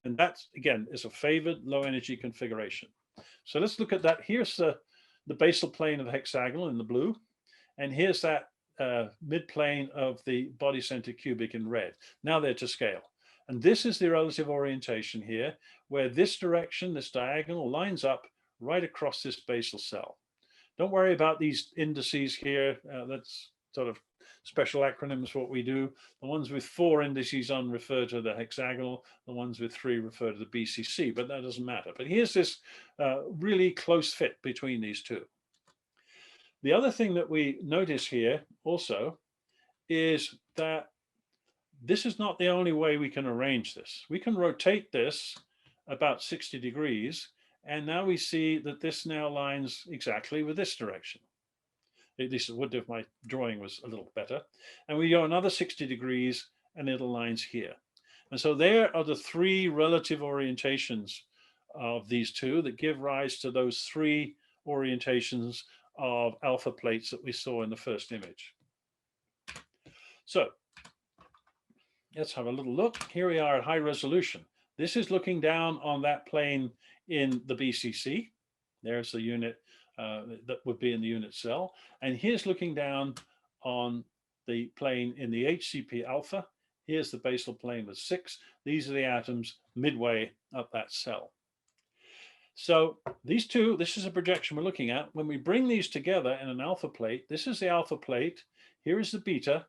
And that, again, is a favored low energy configuration. So let's look at that. Here's the basal plane of the hexagonal in the blue. And here's that midplane of the body center cubic in red. Now they're to scale. And this is the relative orientation here, where this direction, this diagonal, lines up right across this basal cell. Don't worry about these indices here. That's sort of special acronyms for what we do. The ones with 4 indices on refer to the hexagonal. The ones with 3 refer to the BCC, but that doesn't matter. But here's this really close fit between these two. The other thing that we notice here also is that this is not the only way we can arrange this. We can rotate this about 60 degrees, and now we see that this now lines exactly with this direction. At least it would if my drawing was a little better. And we go another 60 degrees, and it aligns here. And so there are the 3 relative orientations of these two that give rise to those 3 orientations of alpha plates that we saw in the first image. So let's have a little look. Here we are at high resolution. This is looking down on that plane in the BCC. There's the unit that would be in the unit cell. And here's looking down on the plane in the HCP alpha. Here's the basal plane with 6. These are the atoms midway up that cell. So these two, this is a projection we're looking at. When we bring these together in an alpha plate, this is the alpha plate. Here is the beta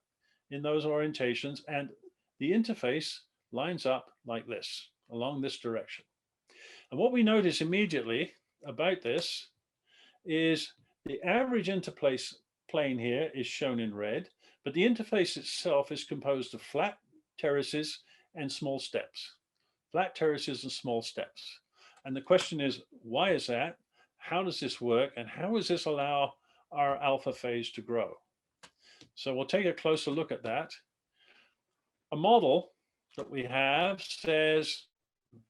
in those orientations. And the interface lines up like this, along this direction. And what we notice immediately about this is the average interface plane here is shown in red, but the interface itself is composed of flat terraces and small steps. Flat terraces and small steps. And the question is, why is that? How does this work? And how does this allow our alpha phase to grow? So we'll take a closer look at that. A model that we have says,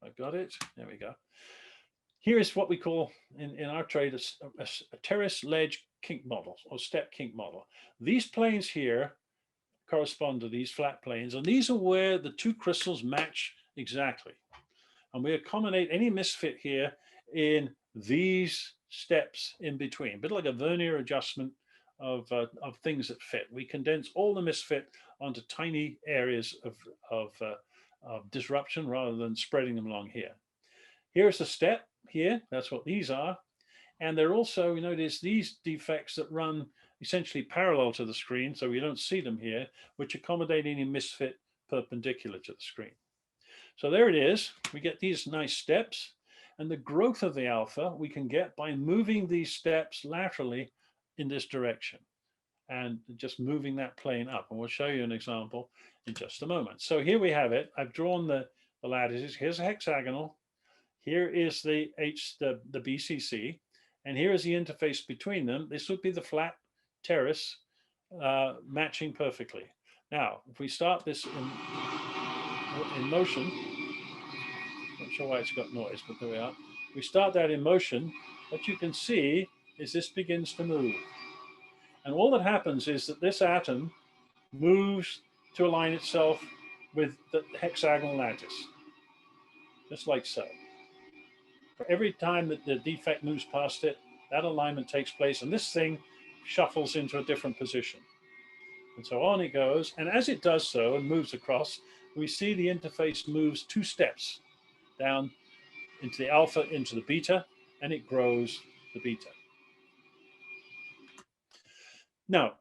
I got it, there we go. Here is what we call in our trade a terrace ledge kink model or step kink model. These planes here correspond to these flat planes, and these are where the 2 crystals match exactly. And we accommodate any misfit here in these steps in between, a bit like a vernier adjustment of things that fit. We condense all the misfit onto tiny areas of disruption rather than spreading them along here. Here's the step here. That's what these are. And they're also, you notice, these defects that run essentially parallel to the screen, so we don't see them here, which accommodate any misfit perpendicular to the screen. So there it is. We get these nice steps, and the growth of the alpha we can get by moving these steps laterally in this direction and just moving that plane up. And we'll show you an example in just a moment. So here we have it. I've drawn the lattices. Here's a hexagonal. Here is the BCC, and here is the interface between them. This would be the flat terrace matching perfectly. Now, if we start this in motion, not sure why it's got noise, but there we are. We start that in motion. What you can see is this begins to move. And all that happens is that this atom moves to align itself with the hexagonal lattice, just like so. For every time that the defect moves past it, that alignment takes place, and this thing shuffles into a different position. And so on it goes. And as it does so and moves across, we see the interface moves 2 steps down into the alpha, into the beta, and it grows the beta. Now,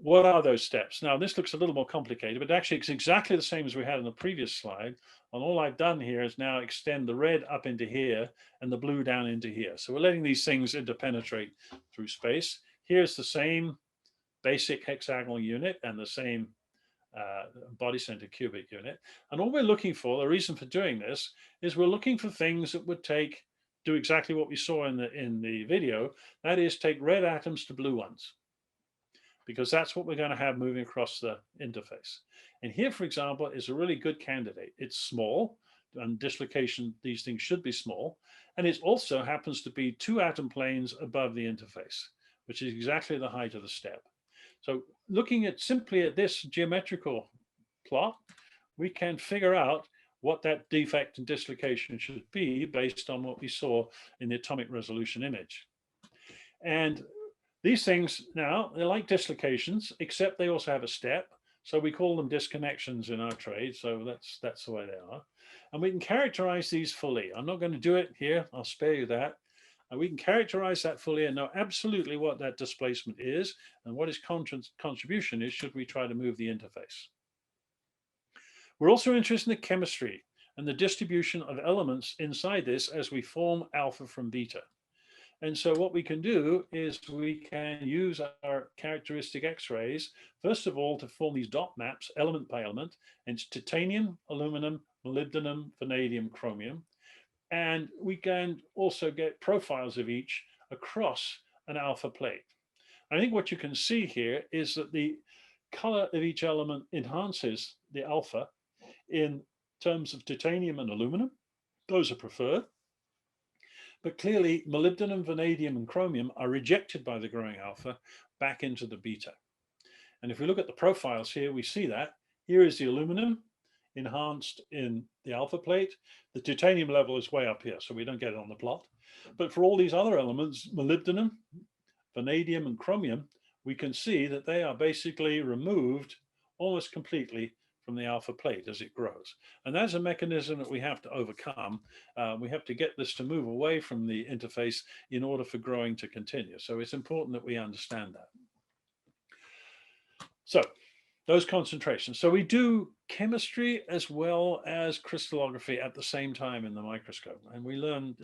what are those steps? Now, this looks a little more complicated, but actually it's exactly the same as we had in the previous slide. And all I've done here is now extend the red up into here and the blue down into here. So we're letting these things interpenetrate through space. Here's the same basic hexagonal unit and the same body center cubic unit. And all we're looking for, the reason for doing this, is we're looking for things that would do exactly what we saw in the video. That is, take red atoms to blue ones, because that's what we're going to have moving across the interface. And here, for example, is a really good candidate. It's small, and dislocation, these things should be small. And it also happens to be 2 atom planes above the interface, which is exactly the height of the step. So looking simply at this geometrical plot, we can figure out what that defect and dislocation should be based on what we saw in the atomic resolution image. And these things now, they're like dislocations, except they also have a step. So we call them disconnections in our trade. So that's the way they are. And we can characterize these fully. I'm not going to do it here. I'll spare you that. And we can characterize that fully and know absolutely what that displacement is and what its contribution is should we try to move the interface. We're also interested in the chemistry and the distribution of elements inside this as we form alpha from beta. And so what we can do is we can use our characteristic X-rays, first of all, to form these dot maps, element by element, and it's titanium, aluminum, molybdenum, vanadium, chromium. And we can also get profiles of each across an alpha plate. I think what you can see here is that the color of each element enhances the alpha in terms of titanium and aluminum. Those are preferred. But clearly, molybdenum, vanadium, and chromium are rejected by the growing alpha back into the beta. And if we look at the profiles here, we see that. Here is the aluminum enhanced in the alpha plate. The titanium level is way up here, so we don't get it on the plot. But for all these other elements, molybdenum, vanadium, and chromium, we can see that they are basically removed almost completely from the alpha plate as it grows. And that's a mechanism that we have to overcome. We have to get this to move away from the interface in order for growing to continue. So it's important that we understand that. So those concentrations. So we do chemistry as well as crystallography at the same time in the microscope, and we learn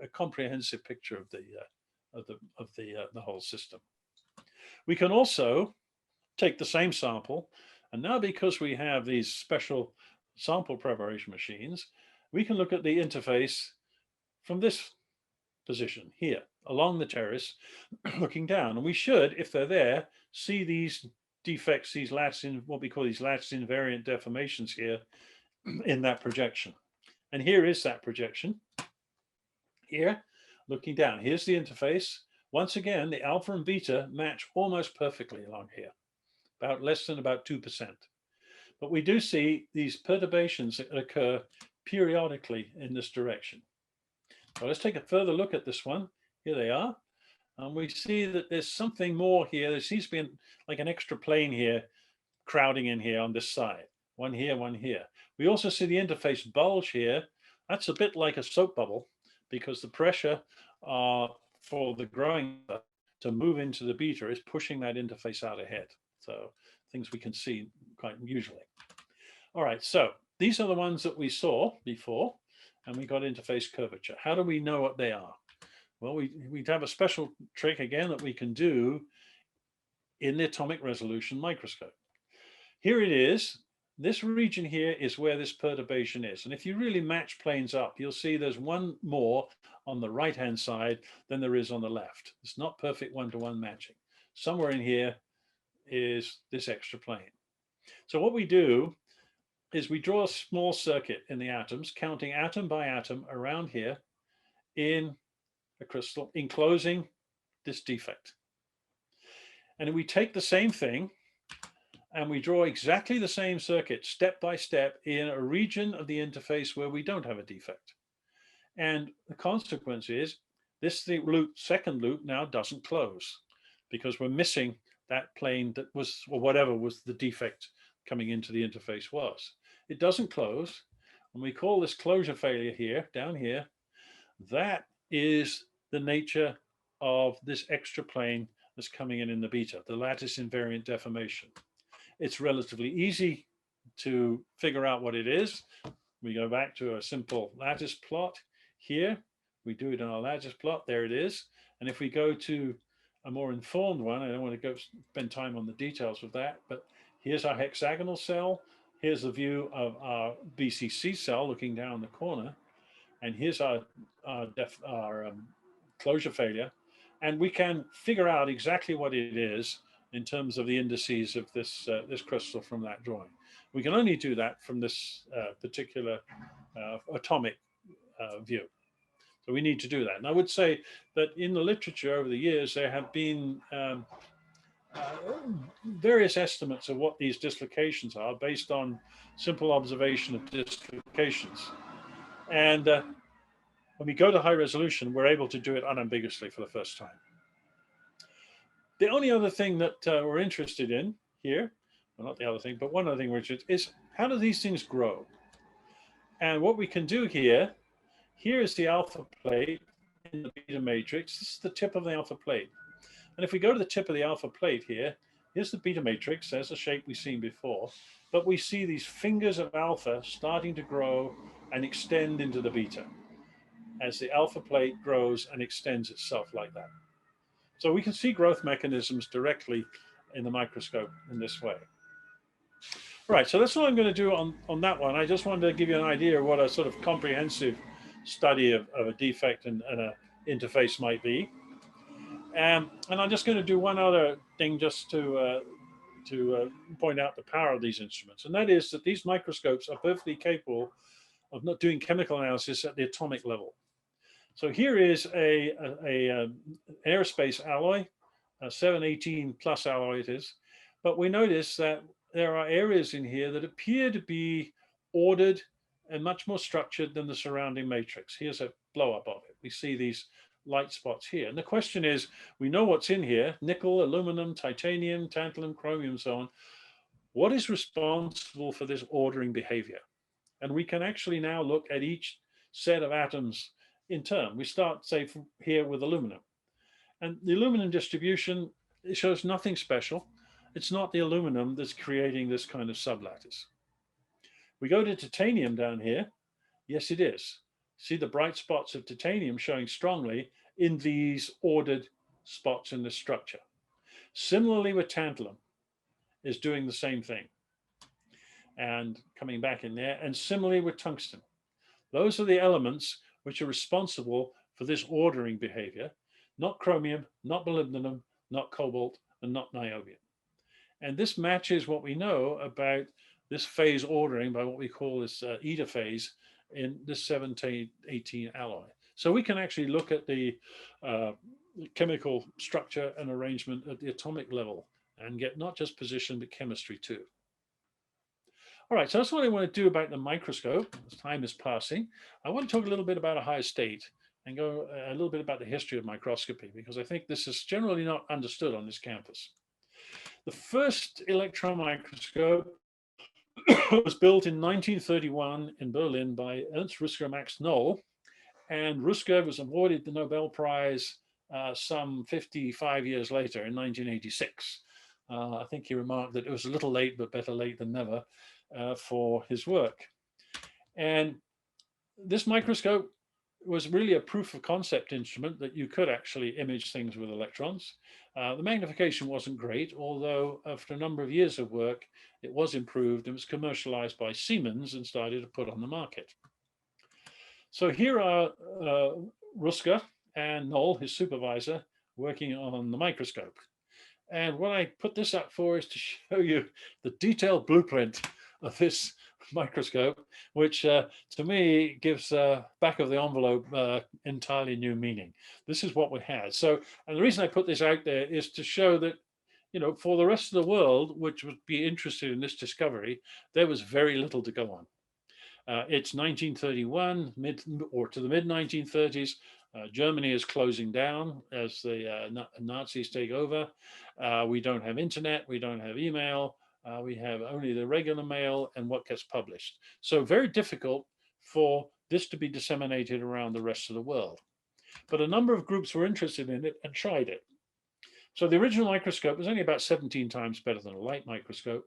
a comprehensive picture of the whole system. We can also take the same sample, and now because we have these special sample preparation machines, we can look at the interface from this position here along the terrace, looking down, and we should, if they're there, see these defects, these what we call these lattice invariant deformations here in that projection. And here is that projection. Here, looking down, here's the interface. Once again, the alpha and beta match almost perfectly along here, about less than about 2%. But we do see these perturbations that occur periodically in this direction. So let's take a further look at this one. Here they are. And we see that there's something more here. There seems to be like an extra plane here crowding in here on this side. One here, one here. We also see the interface bulge here. That's a bit like a soap bubble because the pressure for the growing to move into the beta is pushing that interface out ahead. So things we can see quite usually. All right, so these are the ones that we saw before, and we got interface curvature. How do we know what they are? Well, we have a special trick again that we can do in the atomic resolution microscope. Here it is. This region here is where this perturbation is. And if you really match planes up, you'll see there's one more on the right-hand side than there is on the left. It's not perfect one-to-one matching. Somewhere in here is this extra plane. So what we do is we draw a small circuit in the atoms, counting atom by atom around here in a crystal, enclosing this defect. And we take the same thing and we draw exactly the same circuit step by step in a region of the interface where we don't have a defect. And the consequence is this second loop now doesn't close because we're missing that plane that was, or whatever was the defect coming into the interface was. It doesn't close, and we call this closure failure here, down here. That is the nature of this extra plane that's coming in the beta, the lattice invariant deformation. It's relatively easy to figure out what it is. We go back to a simple lattice plot here. We do it in our lattice plot. There it is. And if we go to a more informed one, I don't want to go spend time on the details of that, but Here's our hexagonal cell. Here's the view of our BCC cell looking down the corner. And here's our closure failure. And we can figure out exactly what it is in terms of the indices of this, this crystal from that drawing. We can only do that from this particular atomic view. So we need to do that. And I would say that in the literature over the years, there have been various estimates of what these dislocations are based on simple observation of dislocations. And when we go to high resolution, we're able to do it unambiguously for the first time. The only other thing that we're interested in here, well, not the other thing, but one other thing we're interested in is how do these things grow? And what we can do here, here is the alpha plate in the beta matrix. This is the tip of the alpha plate. And if we go to the tip of the alpha plate here, here's the beta matrix. There's the shape we've seen before. But we see these fingers of alpha starting to grow and extend into the beta as the alpha plate grows and extends itself like that. So we can see growth mechanisms directly in the microscope in this way. All right, so that's all I'm going to do on that one. I just wanted to give you an idea of what a sort of comprehensive study of a defect and an interface might be. And I'm just going to do one other thing just to point out the power of these instruments. And that is that these microscopes are perfectly capable of not doing chemical analysis at the atomic level. So here is an aerospace alloy, a 718 plus alloy it is. But we notice that there are areas in here that appear to be ordered and much more structured than the surrounding matrix. Here's a blow up of it. We see these light spots here. And the question is, we know what's in here: nickel, aluminum, titanium, tantalum, chromium, so on. What is responsible for this ordering behavior? And we can actually now look at each set of atoms in turn. We start, say, from here with aluminum. And the aluminum distribution, it shows nothing special. It's not the aluminum that's creating this kind of sublattice. We go to titanium down here. Yes, it is. See the bright spots of titanium showing strongly in these ordered spots in the structure. Similarly with tantalum is doing the same thing and coming back in there. And similarly with tungsten. Those are the elements which are responsible for this ordering behavior, not chromium, not molybdenum, not cobalt, and not niobium. And this matches what we know about this phase ordering by what we call this eta phase in this 718 alloy. So we can actually look at the chemical structure and arrangement at the atomic level and get not just position, but chemistry too. All right, so that's what I want to do about the microscope as time is passing. I want to talk a little bit about Ohio State and go a little bit about the history of microscopy, because I think this is generally not understood on this campus. The first electron microscope was built in 1931 in Berlin by Ernst Rüsker Max Knoll, and Rüsker was awarded the Nobel Prize some 55 years later in 1986. I think he remarked that it was a little late, but better late than never for his work. And this microscope was really a proof of concept instrument that you could actually image things with electrons. The magnification wasn't great, although after a number of years of work, it was improved and was commercialized by Siemens and started to put on the market. So here are Rüsker and Knoll, his supervisor, working on the microscope. And what I put this up for is to show you the detailed blueprint of this microscope, which to me gives back of the envelope entirely new meaning. This is what we had. So, and the reason I put this out there is to show that, you know, for the rest of the world, which would be interested in this discovery, there was very little to go on. It's 1931, to the mid 1930s. Germany is closing down as the Nazis take over. We don't have internet, we don't have email, we have only the regular mail and what gets published. So very difficult for this to be disseminated around the rest of the world. But a number of groups were interested in it and tried it. So the original microscope was only about 17 times better than a light microscope.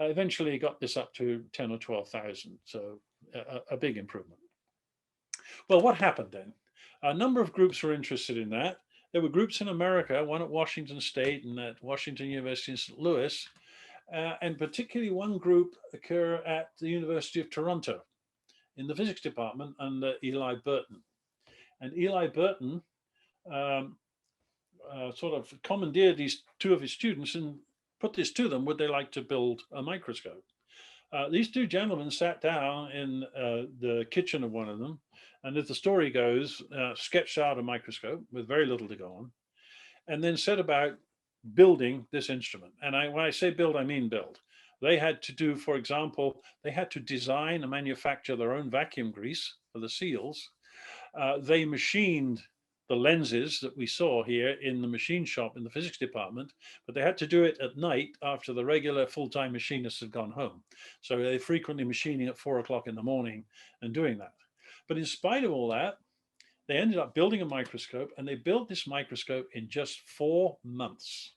Eventually got this up to 10 or 12,000, so a big improvement. Well, what happened then? A number of groups were interested in that. There were groups in America, one at Washington State and at Washington University in St. Louis, and particularly one group occur at the University of Toronto in the physics department under Eli Burton. And Eli Burton sort of commandeered these two of his students and put this to them: would they like to build a microscope? These two gentlemen sat down in the kitchen of one of them, and as the story goes, sketched out a microscope with very little to go on, and then set about building this instrument. And when I say build, I mean build. They had to do, for example, they had to design and manufacture their own vacuum grease for the seals. They machined the lenses that we saw here in the machine shop in the physics department, but they had to do it at night after the regular full-time machinists had gone home. So they're frequently machining at 4 o'clock in the morning and doing that. But in spite of all that, they ended up building a microscope, and they built this microscope in just 4 months.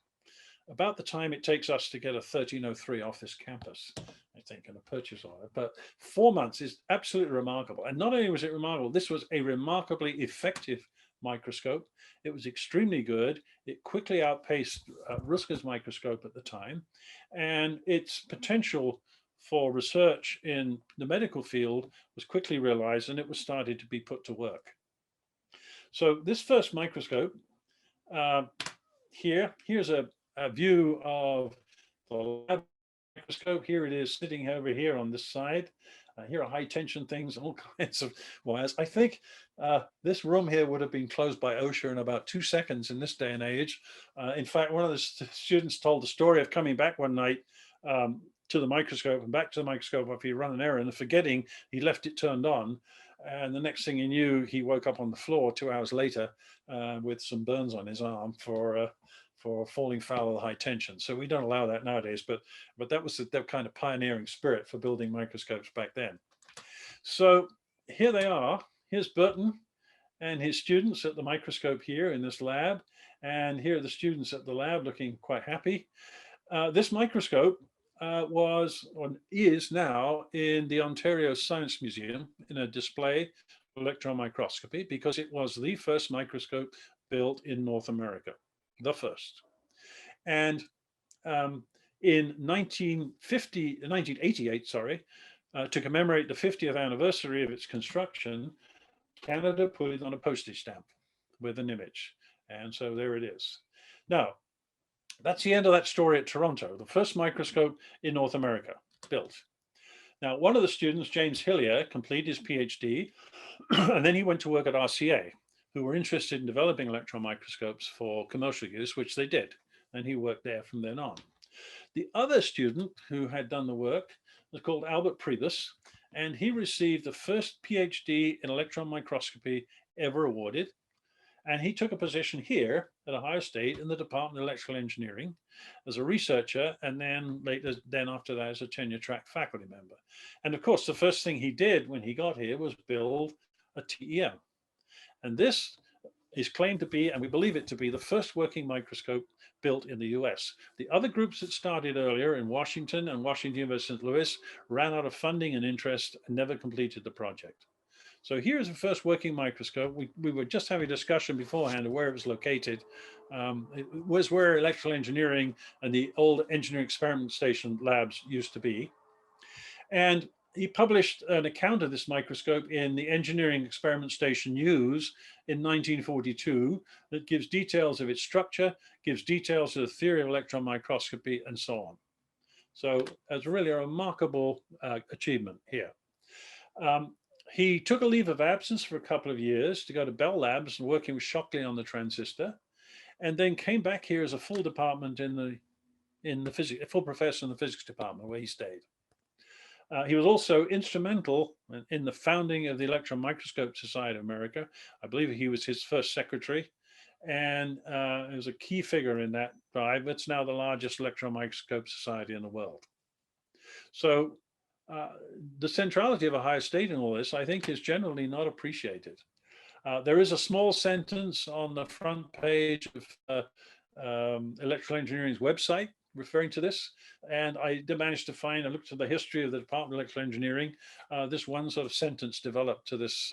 About the time it takes us to get a 1303 off this campus, I think, and a purchase order. But 4 months is absolutely remarkable. And not only was it remarkable, this was a remarkably effective microscope. It was extremely good. It quickly outpaced Rösker's microscope at the time, and its potential for research in the medical field was quickly realized, and it was started to be put to work. So this first microscope, here's a view of the lab microscope. Here it is sitting over here on this side. Here are high tension things, all kinds of wires. I think this room here would have been closed by OSHA in about 2 seconds in this day and age. In fact, one of the students told the story of coming back one night to the microscope and back to the microscope after he ran an errand and forgetting he left it turned on. And the next thing he knew, he woke up on the floor 2 hours later with some burns on his arm for falling foul of the high tension. So we don't allow that nowadays, but that was the kind of pioneering spirit for building microscopes back then. So here they are. Here's Burton and his students at the microscope here in this lab. And here are the students at the lab looking quite happy. This microscope was or is now in the Ontario Science Museum in a display of electron microscopy, because it was the first microscope built in North America. The first. And in 1988, to commemorate the 50th anniversary of its construction, Canada put it on a postage stamp with an image. And so there it is. Now, that's the end of that story at Toronto, the first microscope in North America built. Now, one of the students, James Hillier, completed his PhD, and then he went to work at RCA, who were interested in developing electron microscopes for commercial use, which they did, and he worked there from then on. The other student who had done the work was called Albert Priebus, and he received the first PhD in electron microscopy ever awarded, and he took a position here at Ohio State in the Department of Electrical Engineering as a researcher, and then after that as a tenure-track faculty member. And of course, the first thing he did when he got here was build a TEM. And this is claimed to be, and we believe it to be, the first working microscope built in the US. The other groups that started earlier in Washington and Washington University St. Louis ran out of funding and interest and never completed the project. So here's the first working microscope. We were just having a discussion beforehand of where it was located. It was where electrical engineering and the old engineering experiment station labs used to be. And he published an account of this microscope in the Engineering Experiment Station News in 1942 that gives details of its structure, gives details of the theory of electron microscopy, and so on. So it's really a remarkable achievement here. He took a leave of absence for a couple of years to go to Bell Labs and working with Shockley on the transistor, and then came back here as a full department in the physics, a full professor in the physics department where he stayed. He was also instrumental in the founding of the Electron Microscope Society of America. I believe he was his first secretary, and he was a key figure in that drive. It's now the largest electron microscope society in the world. So the centrality of Ohio State in all this, I think, is generally not appreciated. There is a small sentence on the front page of Electrical Engineering's website referring to this, and I did manage to find, I looked at the history of the Department of Electrical Engineering, this one sort of sentence developed to this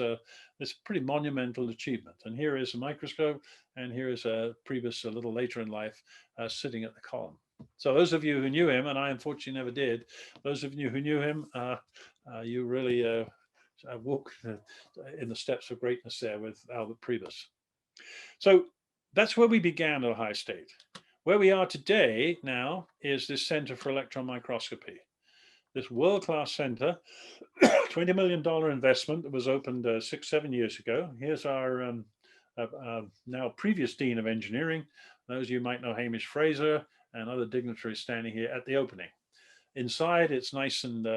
pretty monumental achievement. And here is a microscope, and here is a Priebus a little later in life sitting at the column. So those of you who knew him, and I unfortunately never did, those of you who knew him, you really walk in the steps of greatness there with Albert Priebus. So that's where we began at Ohio State. Where we are today now is this Center for Electron Microscopy. This world-class center, $20 million investment that was opened 6-7 years ago. Here's our now previous Dean of Engineering. Those of you might know Hamish Fraser and other dignitaries standing here at the opening. Inside, it's nice and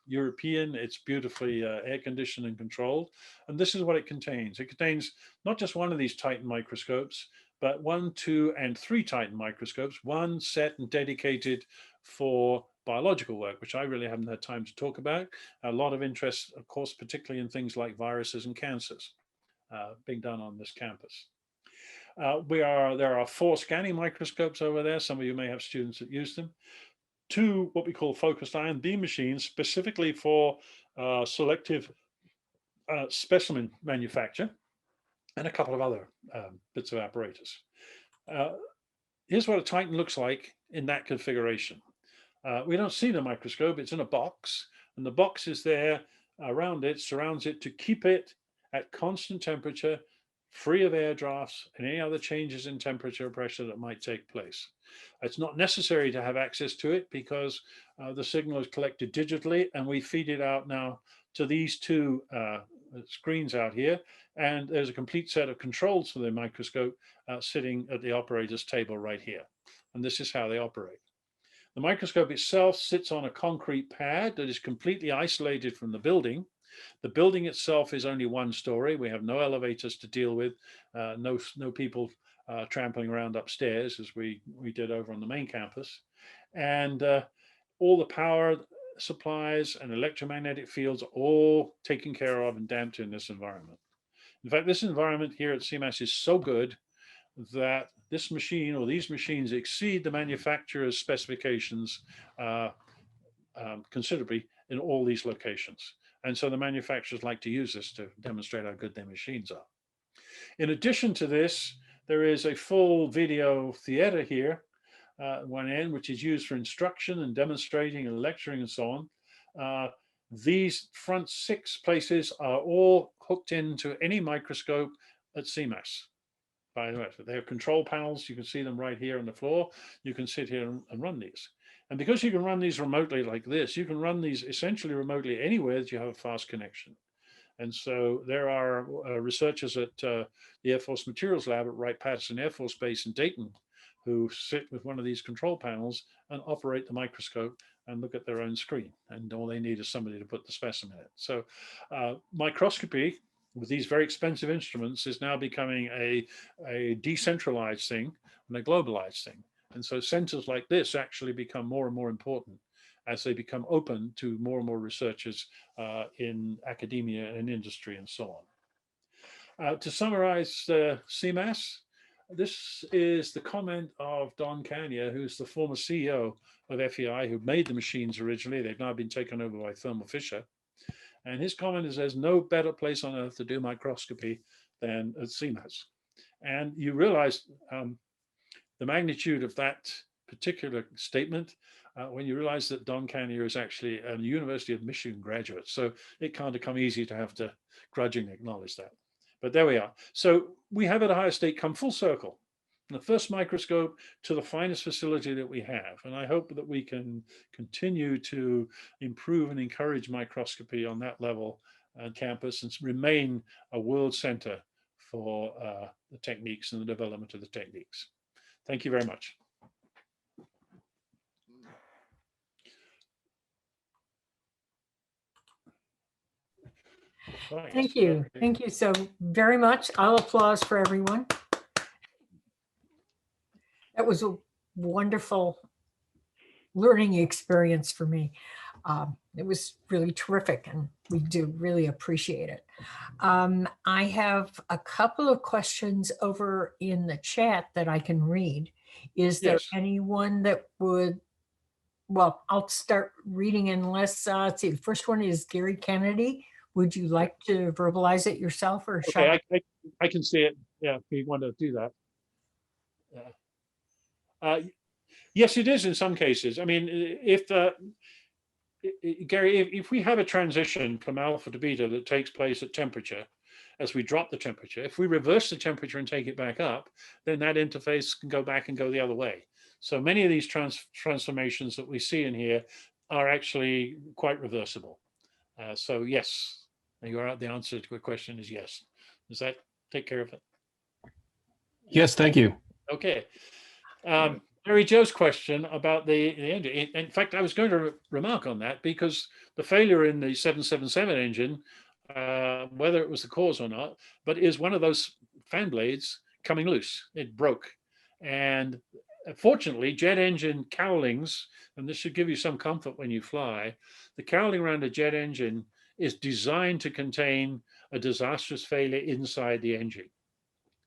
European. It's beautifully air-conditioned and controlled. And this is what it contains. It contains not just one of these Titan microscopes, but 1, 2, and 3 Titan microscopes, one set and dedicated for biological work, which I really haven't had time to talk about. A lot of interest, of course, particularly in things like viruses and cancers being done on this campus. There are 4 scanning microscopes over there. Some of you may have students that use them. 2 what we call focused ion beam machines, specifically for selective specimen manufacture, and a couple of other bits of apparatus. Here's what a Titan looks like in that configuration. We don't see the microscope, it's in a box, and the box is there around it, surrounds it to keep it at constant temperature, free of air drafts and any other changes in temperature or pressure that might take place. It's not necessary to have access to it because the signal is collected digitally, and we feed it out now to these 2 screens out here, and there's a complete set of controls for the microscope sitting at the operator's table right here. And this is how they operate. The microscope itself sits on a concrete pad that is completely isolated from the building. The building itself is only 1 story. We have no elevators to deal with, no people trampling around upstairs as we did over on the main campus. And all the power supplies and electromagnetic fields are all taken care of and damped in this environment. In fact, this environment here at CEMAS is so good that this machine or these machines exceed the manufacturer's specifications considerably in all these locations. And so the manufacturers like to use this to demonstrate how good their machines are. In addition to this, there is a full video theater here, one end, which is used for instruction and demonstrating and lecturing and so on. These front 6 places are all hooked into any microscope at CEMAS. By the way, they have control panels. You can see them right here on the floor. You can sit here and run these. And because you can run these remotely like this, you can run these essentially remotely anywhere that you have a fast connection. And so there are researchers at the Air Force Materials Lab at Wright-Patterson Air Force Base in Dayton who sit with one of these control panels and operate the microscope and look at their own screen. And all they need is somebody to put the specimen in. So microscopy with these very expensive instruments is now becoming a decentralized thing and a globalized thing. And so centers like this actually become more and more important as they become open to more and more researchers in academia and industry and so on. To summarize CEMAS, this is the comment of Don Kania, who's the former CEO of FEI, who made the machines originally. They've now been taken over by Thermo Fisher. And his comment is there's no better place on earth to do microscopy than at CEMAS. And you realize the magnitude of that particular statement when you realize that Don Kania is actually a University of Michigan graduate. So it can't come easy to have to grudgingly acknowledge that. But there we are. So we have at Ohio State come full circle, from the first microscope to the finest facility that we have. And I hope that we can continue to improve and encourage microscopy on that level on campus and remain a world center for the techniques and the development of the techniques. Thank you very much. Right. Thank you. Thank you so very much. I'll applause for everyone. That was a wonderful learning experience for me. It was really terrific, and we do really appreciate it. I have a couple of questions over in the chat that I can read. Is there anyone that would, well, I'll start reading unless, let's see, the first one is Gary Kennedy. Would you like to verbalize it yourself or okay, I can see it. Yeah, if you want to do that. Yes, it is in some cases. I mean, if Gary, if we have a transition from alpha to beta that takes place at temperature, as we drop the temperature, if we reverse the temperature and take it back up, then that interface can go back and go the other way. So many of these transformations that we see in here are actually quite reversible. So yes, you're out. The answer to the question is yes. Does that take care of it? Yes, thank you. Okay. Mary Jo's question about the engine. In fact, I was going to remark on that because the failure in the 777 engine, whether it was the cause or not, but is one of those fan blades coming loose. It broke. And fortunately, jet engine cowlings, and this should give you some comfort when you fly, the cowling around a jet engine is designed to contain a disastrous failure inside the engine.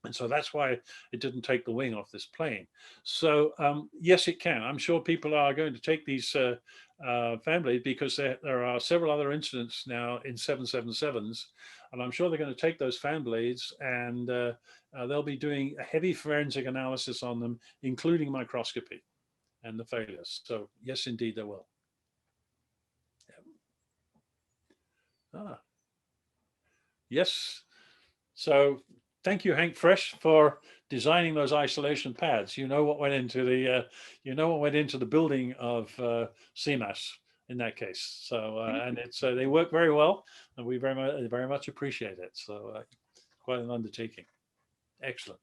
And so that's why it didn't take the wing off this plane. So yes, it can. I'm sure people are going to take these fan blades because there are several other incidents now in 777s. And I'm sure they're going to take those fan blades and they'll be doing a heavy forensic analysis on them, including microscopy and the failures. So yes, indeed, they will. Yeah. Yes. So thank you, Hank Fresh, for designing those isolation pads. You know what went into the building of CEMAS in that case. So and it's they work very well, and we very much appreciate it. So quite an undertaking. Excellent.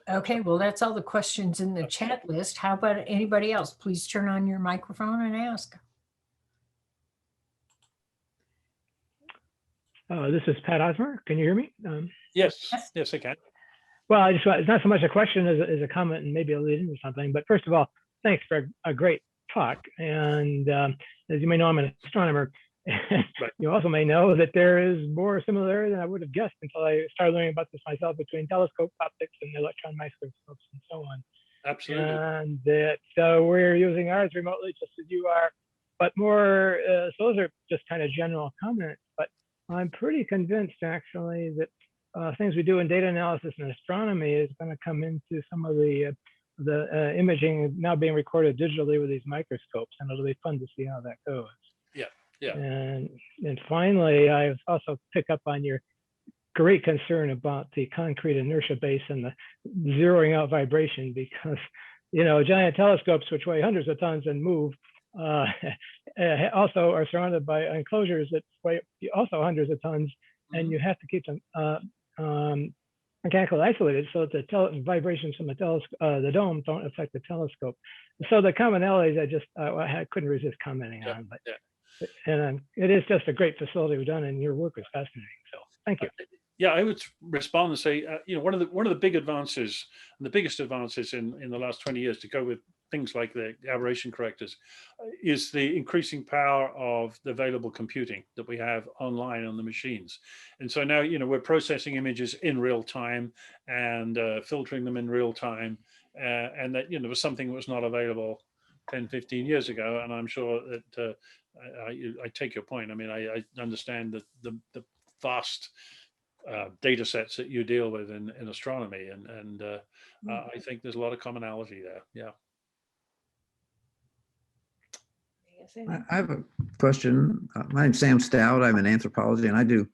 Okay, well, that's all the questions in the chat list. How about anybody else? Please turn on your microphone and ask. This is Pat Osmer. Can you hear me? Yes, I can. Well, it's not so much a question as a comment and maybe a lead into something. But first of all, thanks for a great talk. And as you may know, I'm an astronomer. Right. You also may know that there is more similarity than I would have guessed until I started learning about this myself between telescope optics and electron microscopes and so on. Absolutely. And that we're using ours remotely just as you are, but more, so those are just kind of general comments. But I'm pretty convinced actually that things we do in data analysis and astronomy is going to come into some of the imaging now being recorded digitally with these microscopes, and it'll be fun to see how that goes. Yeah. And finally, I also pick up on your great concern about the concrete inertia base and the zeroing out vibration, because giant telescopes which weigh hundreds of tons and move also are surrounded by enclosures that weigh also hundreds of tons, and you have to keep them mechanically isolated so that the vibrations from the dome don't affect the telescope. So the commonalities I couldn't resist commenting on, but and it is just a great facility we've done, and your work is fascinating. So thank you. Yeah, I would respond and say, one of the big advances and the biggest advances in the last 20 years to go with things like the aberration correctors is the increasing power of the available computing that we have online on the machines. And so now, we're processing images in real time and filtering them in real time. And that, was something that was not available 10, 15 years ago. And I'm sure that I take your point. I mean, I understand that the vast data sets that you deal with in astronomy, and I think there's a lot of commonality there. Yeah. I have a question. My name's Sam Stout. I'm in anthropology, and I do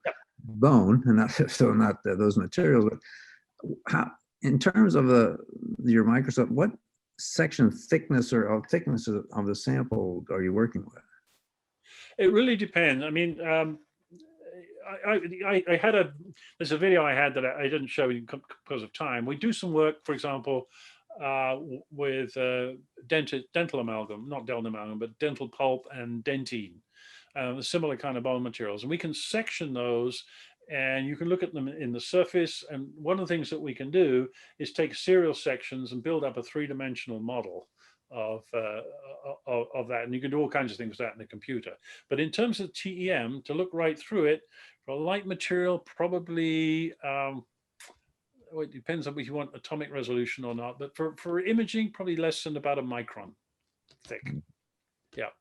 bone, and not those materials. But how, in terms of your microscope, what section thickness of the sample are you working with? It really depends. I mean, I had there's a video I had that I didn't show you because of time. We do some work, for example, with dental amalgam, not dental amalgam, but dental pulp and dentine, similar kind of bone materials. And we can section those, and you can look at them in the surface. And one of the things that we can do is take serial sections and build up a three-dimensional model of that. And you can do all kinds of things with that in the computer. But in terms of TEM, to look right through it, for a light material, probably, well, it depends on if you want atomic resolution or not, but for imaging, probably less than about a micron thick. Yeah.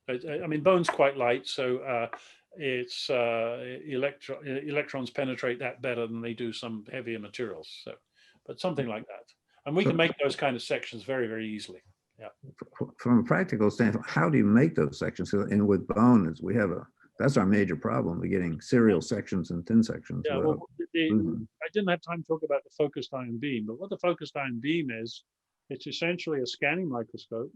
I mean, bone's quite light, so it's electrons penetrate that better than they do some heavier materials. So, but something like that. And we can make those kind of sections very, very easily. From a practical standpoint, how do you make those sections? And with bone, is that's our major problem. We're getting serial sections and thin sections. Yeah, well, I didn't have time to talk about the focused ion beam, but what the focused ion beam is, it's essentially a scanning microscope,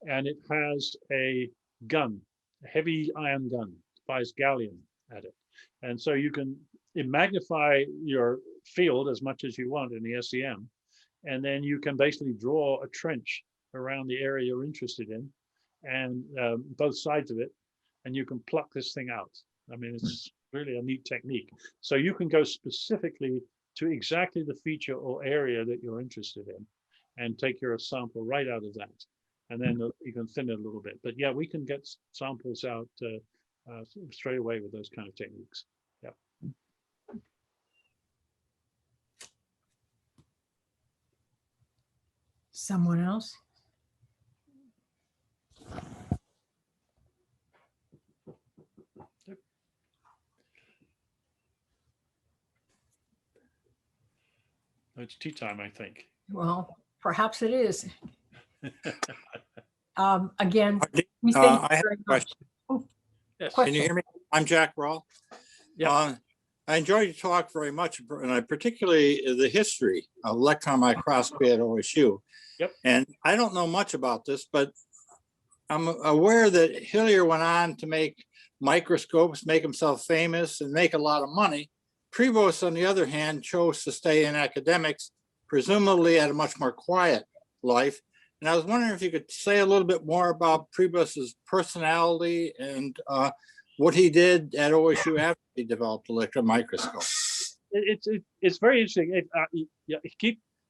and it has a gun, a heavy ion gun, fires gallium at it. And so you can magnify your field as much as you want in the SEM, and then you can basically draw a trench around the area you're interested in, and both sides of it, and you can pluck this thing out. I mean, it's really a neat technique. So you can go specifically to exactly the feature or area that you're interested in and take your sample right out of that. And then you can thin it a little bit. But yeah, we can get samples out straight away with those kind of techniques. Yeah. Someone else? It's tea time, I think. Well, perhaps it is. Again, I we thank you have very a much. question. Oh, Yes. question. Can you hear me? I'm Jack Rawl. Yeah. I enjoyed your talk very much, and I particularly the history of electron microscopy at OSU. Yep. And I don't know much about this, but I'm aware that Hillier went on to make microscopes, make himself famous, and make a lot of money. Prevost, on the other hand, chose to stay in academics, presumably at a much more quiet life. And I was wondering if you could say a little bit more about Prevost's personality and what he did at OSU after he developed electron microscope. It's very interesting.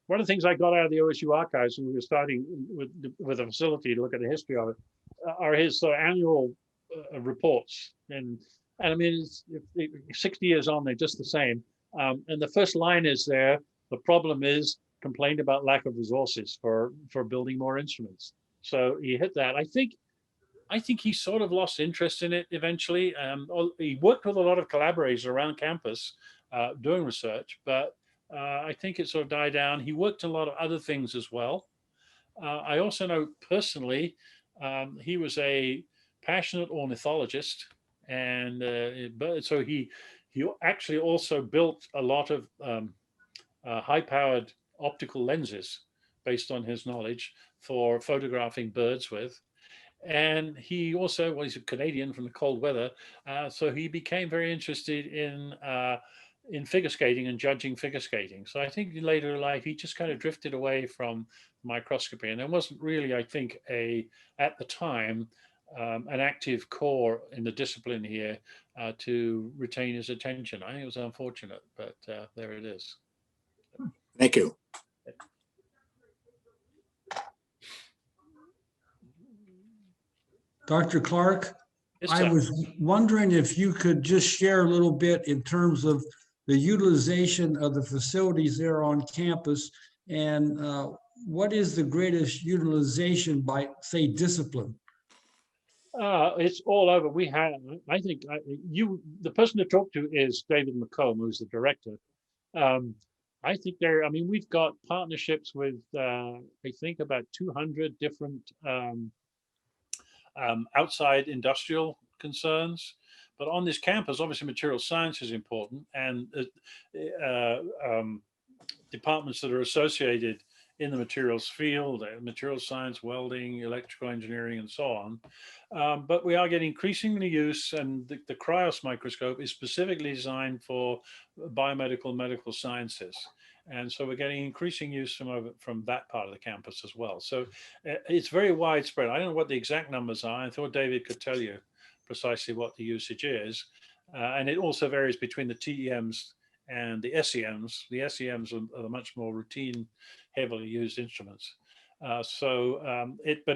One of the things I got out of the OSU archives when we were starting with a facility to look at the history of it are his annual reports. And I mean, 60 years on, they're just the same. And the first line is there, the problem is complained about lack of resources for building more instruments. So he hit that. I think he sort of lost interest in it eventually. He worked with a lot of collaborators around campus doing research, but I think it sort of died down. He worked a lot of other things as well. I also know personally, he was a passionate ornithologist, and so he actually also built a lot of high-powered optical lenses based on his knowledge for photographing birds with. And he also, well, he's a Canadian from the cold weather, so he became very interested in figure skating and judging figure skating. So I think in later life, he just kind of drifted away from microscopy, and there wasn't really, I think, at the time, an active core in the discipline here to retain his attention. I think it was unfortunate, but there it is. Thank you. Dr. Clark, Yes, I sir. was wondering if you could just share a little bit in terms of the utilization of the facilities there on campus, and what is the greatest utilization by, say, discipline? It's all over. We have, I think, the person to talk to is David McComb, who's the director. I think we've got partnerships with, I think, about 200 different outside industrial concerns. But on this campus, obviously, material science is important, and departments that are associated in the materials field, material science, welding, electrical engineering, and so on. But we are getting increasingly use, and the Cryos microscope is specifically designed for biomedical medical sciences. And so we're getting increasing use from that part of the campus as well. So it's very widespread. I don't know what the exact numbers are. I thought David could tell you precisely what the usage is. And it also varies between the TEMs and the SEMs. The SEMs are the much more routine, heavily used instruments. But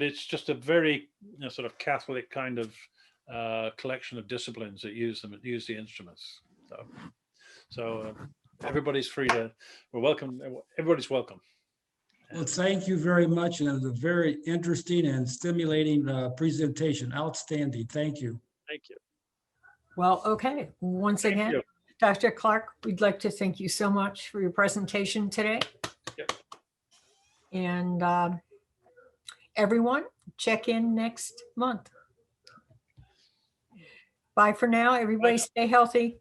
it's just a very sort of Catholic kind of collection of disciplines that use the instruments. So everybody's free to, we're welcome. Everybody's welcome. Well, thank you very much. And it was a very interesting and stimulating presentation. Outstanding. Thank you. Thank you. Well, okay. Once Thank again, you. Dr. Clark, we'd like to thank you so much for your presentation today. Yep. And everyone, check in next month. Bye for now. Everybody stay healthy.